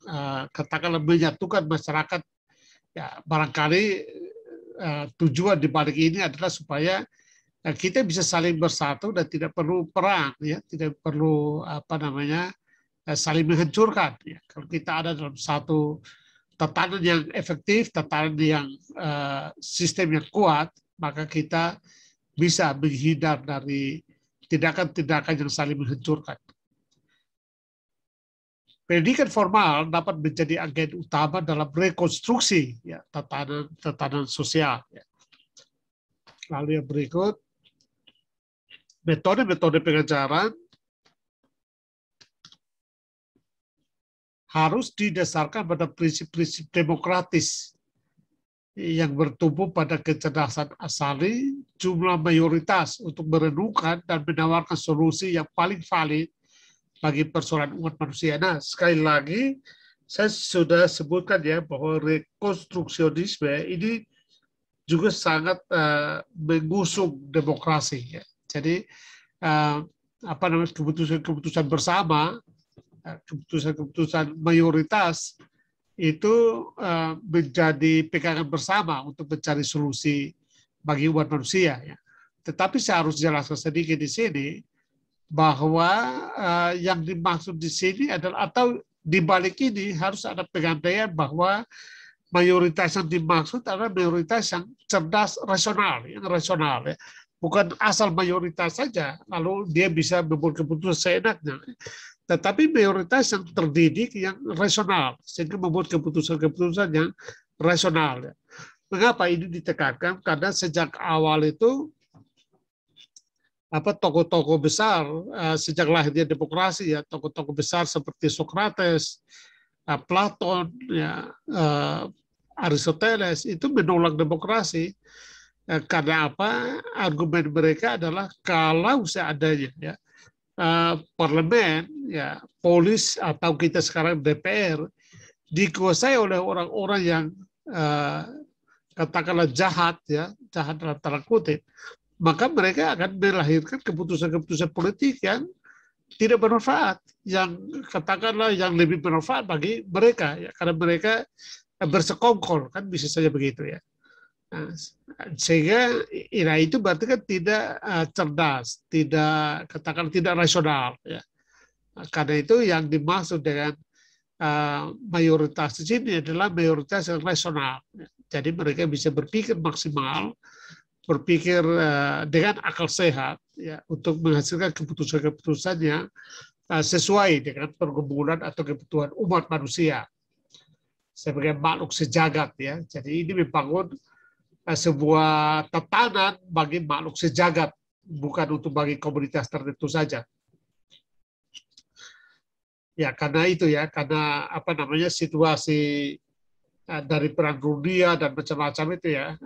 katakanlah menyatukan masyarakat. Ya, barangkali tujuan di balik ini adalah supaya kita bisa saling bersatu dan tidak perlu perang, ya, tidak perlu saling menghancurkan. Ya. Kalau kita ada dalam satu tatanan yang efektif, tatanan yang sistem yang kuat, maka kita bisa menghindar dari tindakan-tindakan yang saling menghancurkan. Pendidikan formal dapat menjadi agen utama dalam rekonstruksi, ya, tatanan sosial. Ya. Lalu yang berikut, metode-metode pengajaran harus didasarkan pada prinsip-prinsip demokratis yang bertumbuh pada kecerdasan asali, jumlah mayoritas untuk merenungkan dan menawarkan solusi yang paling valid bagi persoalan umat manusia. Nah, sekali lagi, saya sudah sebutkan, ya, bahwa rekonstruksionisme ini juga sangat mengusung demokrasi. Ya. Jadi, keputusan-keputusan bersama, keputusan-keputusan mayoritas itu menjadi pegangan bersama untuk mencari solusi bagi umat manusia. Ya. Tetapi saya harus jelaskan sedikit di sini bahwa yang dimaksud di sini adalah, atau di balik ini harus ada pengandaian bahwa mayoritas yang dimaksud adalah mayoritas yang cerdas, rasional, yang rasional. Ya. Bukan asal mayoritas saja, lalu dia bisa membuat keputusan seenaknya. Tetapi mayoritas yang terdidik, yang rasional, sehingga membuat keputusan-keputusan yang rasional. Mengapa ini ditekankan? Karena sejak awal itu tokoh-tokoh besar sejak lahirnya demokrasi, ya, tokoh-tokoh besar seperti Socrates, Platon, ya, Aristoteles itu menolak demokrasi. Karena apa? Argumen mereka adalah kalau seandainya, ya, parlemen, ya, polis atau kita sekarang DPR dikuasai oleh orang-orang yang katakanlah jahat, ya, jahat dalam tanda kutip, maka mereka akan melahirkan keputusan-keputusan politik yang tidak bermanfaat, yang katakanlah yang lebih bermanfaat bagi mereka, ya, karena mereka bersekongkol, kan bisa saja begitu, ya. Nah, sehingga itu berarti kan tidak cerdas, tidak, katakan tidak rasional, ya. Karena itu yang dimaksud dengan mayoritas di sini adalah mayoritas yang rasional. Jadi mereka bisa berpikir maksimal, berpikir dengan akal sehat, ya, untuk menghasilkan keputusan-keputusan yang sesuai dengan pergumulan atau kebutuhan umat manusia sebagai makhluk sejagat, ya. Jadi ini membangun sebuah tatanan bagi makhluk sejagat, bukan untuk bagi komunitas tertentu saja. Ya karena itu ya, karena apa namanya situasi dari perang dunia dan macam-macam itu ya,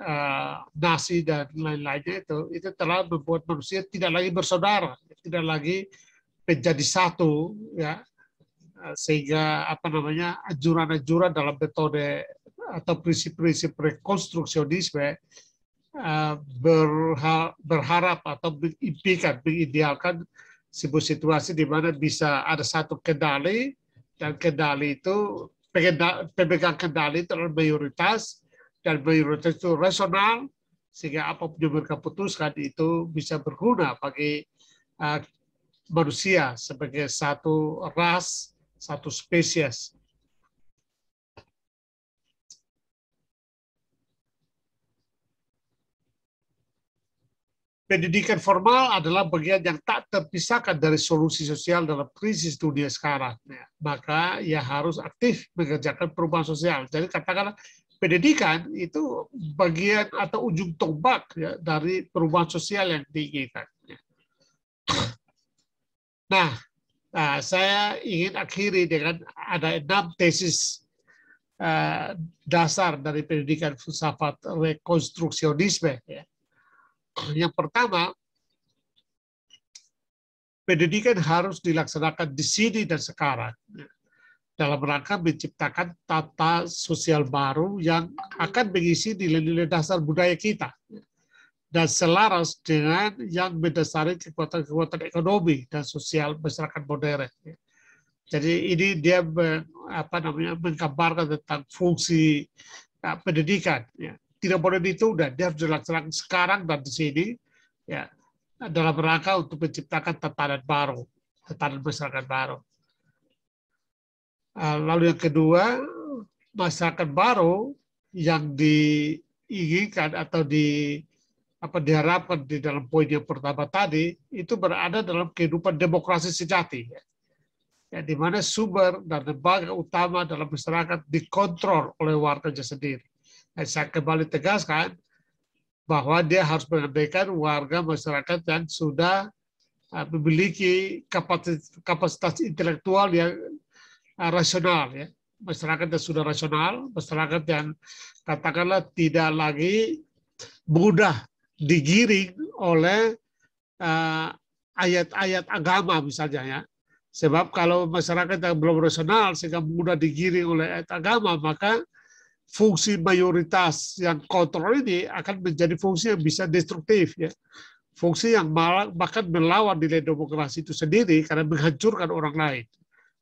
Nazi dan lain-lainnya itu telah membuat manusia tidak lagi bersaudara, tidak lagi menjadi satu ya, sehingga apa namanya anjuran-anjuran dalam metode atau prinsip-prinsip rekonstruksionisme berharap atau mengimpikan, mengidealkan sebuah situasi di mana bisa ada satu kendali, dan kendali itu pemegang kendali itu adalah mayoritas, dan mayoritas itu rasional, sehingga apapun yang mereka putuskan itu bisa berguna bagi manusia sebagai satu ras, satu spesies. Pendidikan formal adalah bagian yang tak terpisahkan dari solusi sosial dalam krisis dunia sekarang. Ya, maka ia harus aktif mengerjakan perubahan sosial. Jadi katakanlah pendidikan itu bagian atau ujung tombak ya, dari perubahan sosial yang diinginkan. Ya. Nah, saya ingin akhiri dengan ada 6 tesis dasar dari pendidikan filsafat rekonstruksionisme. Ya. Yang pertama, pendidikan harus dilaksanakan di sini dan sekarang dalam rangka menciptakan tata sosial baru yang akan mengisi nilai-nilai dasar budaya kita dan selaras dengan yang mendasari kekuatan-kekuatan ekonomi dan sosial masyarakat modern. Jadi ini dia menggambarkan tentang fungsi pendidikan. Ya. Tidak boleh ditunda, dia harus dilaksanakan sekarang dan di sini, ya, dalam rangka untuk menciptakan tatanan baru, tatanan masyarakat baru. Lalu yang kedua, masyarakat baru yang diinginkan atau diharapkan di dalam poin yang pertama tadi itu berada dalam kehidupan demokrasi sejati, ya, di mana sumber dan lembaga utama dalam masyarakat dikontrol oleh warganya sendiri. Saya kembali tegaskan bahwa dia harus mengandaikan warga masyarakat yang sudah memiliki kapasitas intelektual yang rasional, ya. Masyarakat yang sudah rasional, masyarakat yang katakanlah tidak lagi mudah digiring oleh ayat-ayat agama misalnya, ya. Sebab kalau masyarakat yang belum rasional sehingga mudah digiring oleh ayat agama, maka fungsi mayoritas yang kontrol ini akan menjadi fungsi yang bisa destruktif, ya. Fungsi yang malah bahkan melawan nilai demokrasi itu sendiri karena menghancurkan orang lain.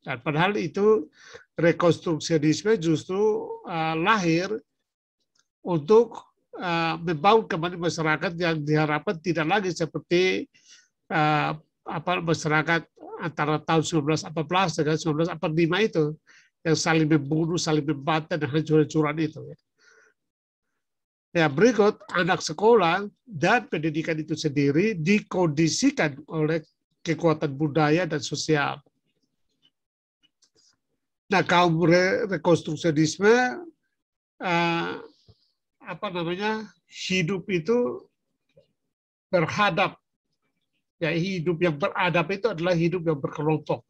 Dan padahal itu rekonstruksionisme justru lahir untuk membangun kembali masyarakat yang diharapkan tidak lagi seperti masyarakat antara tahun 1914 dengan 1945 itu, yang saling membunuh, saling membantai, dan hancur-hancuran itu. Ya, berikut anak sekolah dan pendidikan itu sendiri dikondisikan oleh kekuatan budaya dan sosial. Nah, kaum rekonstruksionisme hidup itu berhadap, ya, hidup yang beradab itu adalah hidup yang berkelompok.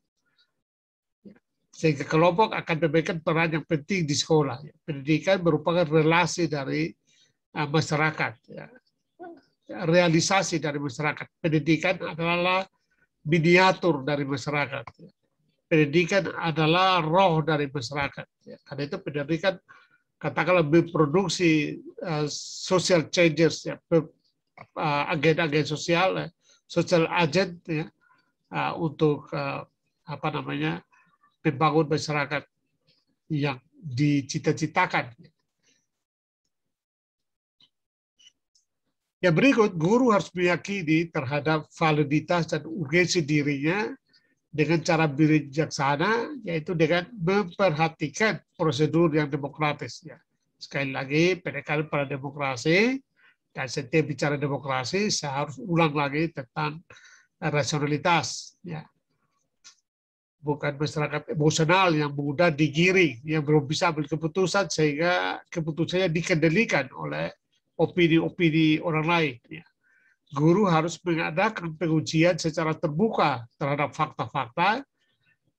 Sehingga kelompok akan memberikan peran yang penting di sekolah. Pendidikan merupakan relasi dari masyarakat, ya. Realisasi dari masyarakat. Pendidikan adalah miniatur dari masyarakat. Pendidikan adalah roh dari masyarakat. Karena itu pendidikan katakanlah memproduksi social changes, ya, agen-agen sosial, social agent, ya, untuk membangun masyarakat yang dicita-citakan. Yang berikut, guru harus meyakini terhadap validitas dan urgensi dirinya dengan cara bijaksana, yaitu dengan memperhatikan prosedur yang demokratis. Ya. Sekali lagi, pendekatan pada demokrasi, dan setiap bicara demokrasi, saya harus ulang lagi tentang rasionalitas. Ya. Bukan masyarakat emosional yang mudah digiring, yang belum bisa ambil keputusan sehingga keputusannya dikendalikan oleh opini-opini orang lain. Ya. Guru harus mengadakan pengujian secara terbuka terhadap fakta-fakta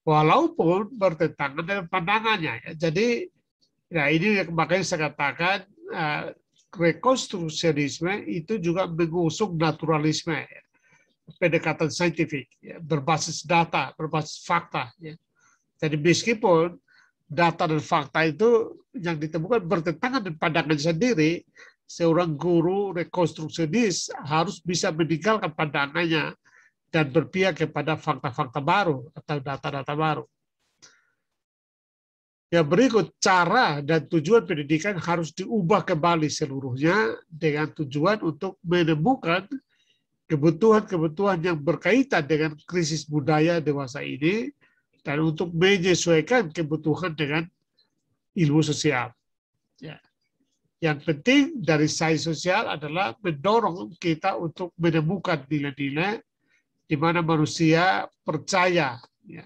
walaupun bertentangan dengan pandangannya. Jadi, ya ini makanya saya katakan rekonstruksionisme itu juga mengusung naturalisme, ya. Pendekatan saintifik, ya, berbasis data, berbasis fakta. Ya. Jadi meskipun data dan fakta itu yang ditemukan bertentangan dengan pandangannya sendiri, seorang guru rekonstruksionis harus bisa meninggalkan pandangannya dan berpihak kepada fakta-fakta baru atau data-data baru. Yang berikut, cara dan tujuan pendidikan harus diubah kembali seluruhnya dengan tujuan untuk menemukan kebutuhan-kebutuhan yang berkaitan dengan krisis budaya dewasa ini dan untuk menyesuaikan kebutuhan dengan ilmu sosial. Ya. Yang penting dari sains sosial adalah mendorong kita untuk menemukan nilai-nilai di mana manusia percaya, ya,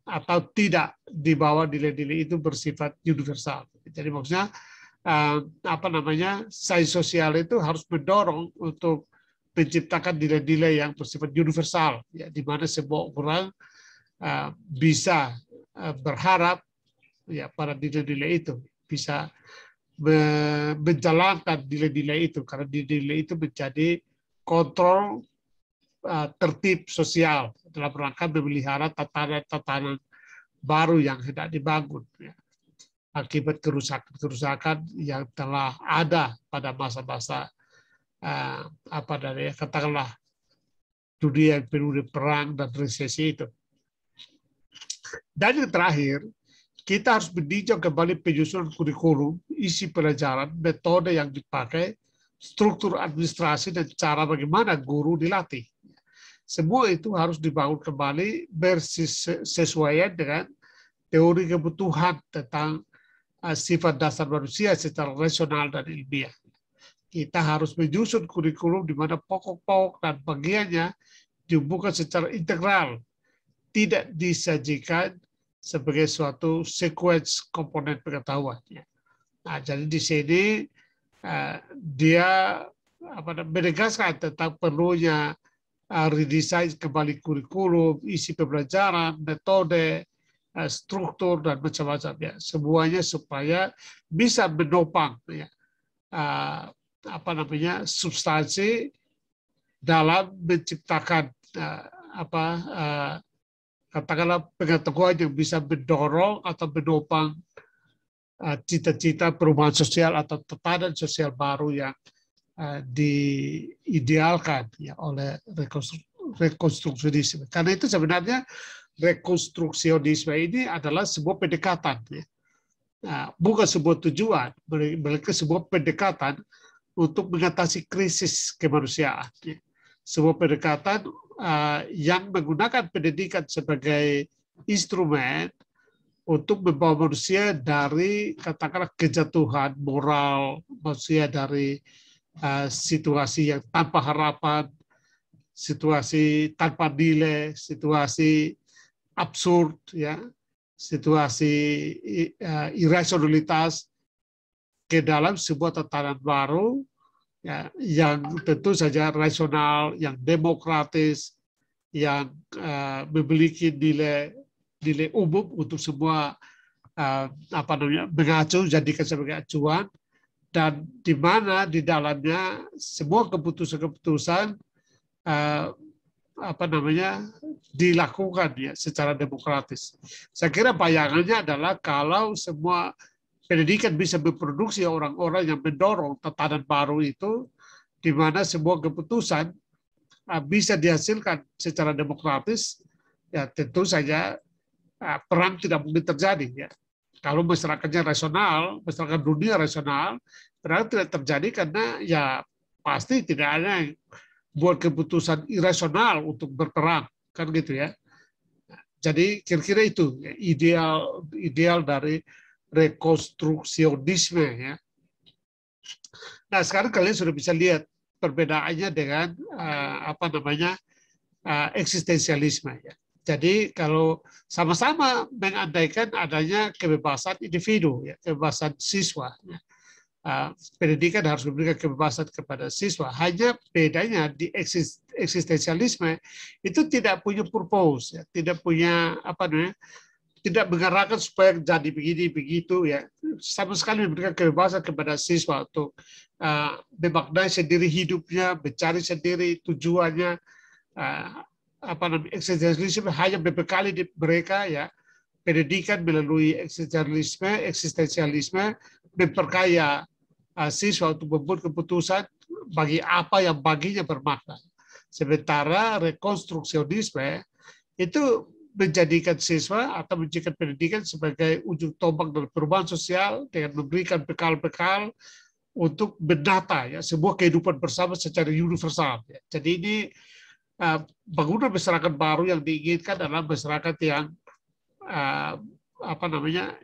atau tidak di bawah nilai-nilai itu bersifat universal. Jadi maksudnya sains sosial itu harus mendorong untuk menciptakan nilai-nilai yang bersifat universal, ya, di mana semua orang bisa berharap, ya, pada nilai-nilai itu, bisa menjalankan nilai-nilai itu, karena nilai itu menjadi kontrol tertib sosial dalam rangka memelihara tatanan-tatanan baru yang hendak dibangun, ya, akibat kerusakan-kerusakan yang telah ada pada masa-masa katakanlah dunia yang penuh dengan perang dan resesi itu. Dan yang terakhir, kita harus meninjau kembali penyusunan kurikulum, isi pelajaran, metode yang dipakai, struktur administrasi, dan cara bagaimana guru dilatih. Semua itu harus dibangun kembali bersesuaian dengan teori kebutuhan tentang sifat dasar manusia secara rasional dan ilmiah. Kita harus menyusun kurikulum di mana pokok-pokok dan bagiannya dihubungkan secara integral, tidak disajikan sebagai suatu sequence komponen pengetahuan. Nah, jadi di sini dia menegaskan tentang perlunya redesign kembali kurikulum, isi pembelajaran, metode, struktur, dan macam-macam, ya. Semuanya supaya bisa menopang, ya, substansi dalam menciptakan katakanlah pengetahuan yang bisa mendorong atau menopang cita-cita perubahan sosial atau tatanan sosial baru yang diidealkan, ya, oleh rekonstruksionisme. Karena itu sebenarnya rekonstruksionisme ini adalah sebuah pendekatan, ya. Bukan sebuah tujuan, melainkan sebuah pendekatan untuk mengatasi krisis kemanusiaan, ya. Sebuah pendekatan yang menggunakan pendidikan sebagai instrumen untuk membawa manusia dari, katakanlah, kejatuhan moral, manusia dari situasi yang tanpa harapan, situasi tanpa nilai, situasi absurd, ya, situasi irasionalitas, ke dalam sebuah tatanan baru, ya, yang tentu saja rasional, yang demokratis, yang memiliki nilai umum untuk semua mengacu, jadikan sebagai acuan, dan di mana di dalamnya semua keputusan-keputusan dilakukan, ya, secara demokratis. Saya kira bayangannya adalah kalau semua pendidikan bisa memproduksi orang-orang yang mendorong tatanan baru itu, di mana semua keputusan bisa dihasilkan secara demokratis, ya tentu saja perang tidak mungkin terjadi, ya. Kalau masyarakatnya rasional, masyarakat dunia rasional, perang tidak terjadi karena, ya, pasti tidak ada yang buat keputusan irasional untuk berperang, kan gitu, ya. Jadi kira-kira itu, ya, ideal dari rekonstruksionisme, ya. Nah, sekarang kalian sudah bisa lihat perbedaannya dengan eksistensialisme, ya. Jadi kalau sama-sama mengandaikan adanya kebebasan individu, ya, kebebasan siswa, ya. pendidikan harus memberikan kebebasan kepada siswa. Hanya bedanya di eksistensialisme itu tidak punya purpose, ya, tidak punya tidak menggerakkan supaya jadi begini begitu, ya. Sama sekali memberikan kebebasan kepada siswa untuk memaknai sendiri hidupnya, mencari sendiri tujuannya. Eksistensialisme hanya membekali mereka, ya, pendidikan melalui eksistensialisme memperkaya siswa untuk membuat keputusan bagi apa yang baginya bermakna. Sementara rekonstruksionisme itu menjadikan siswa atau menjadikan pendidikan sebagai ujung tombak dalam perubahan sosial dengan memberikan bekal-bekal untuk menata, ya, sebuah kehidupan bersama secara universal. Ya. Jadi ini bangunan masyarakat baru yang diinginkan adalah masyarakat yang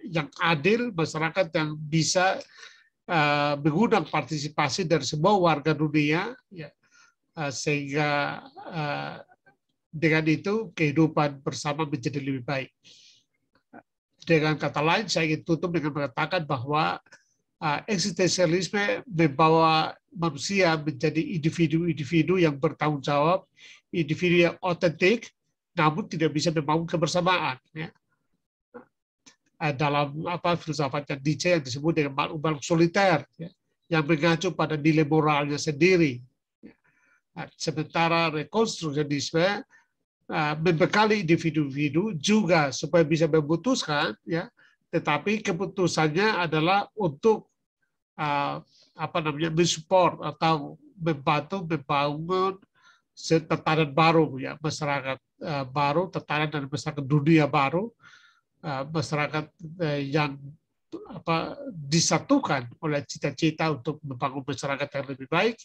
yang adil, masyarakat yang bisa mengundang partisipasi dari semua warga dunia, ya, sehingga dengan itu kehidupan bersama menjadi lebih baik. Dengan kata lain, saya ingin tutup dengan mengatakan bahwa eksistensialisme membawa manusia menjadi individu-individu yang bertanggung jawab, individu yang otentik, namun tidak bisa membangun kebersamaan. Ya. Dalam filsafat Nietzsche yang disebut dengan makhluk soliter, ya, yang mengacu pada nilai moralnya sendiri. Sementara rekonstruksionisme membekali individu-individu juga supaya bisa memutuskan, ya, tetapi keputusannya adalah untuk mensupport atau membantu membangun tatanan baru, ya, masyarakat baru, tatanan dan masyarakat dunia baru. Masyarakat yang disatukan oleh cita-cita untuk membangun masyarakat yang lebih baik,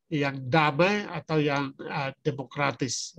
yang damai atau yang demokratis.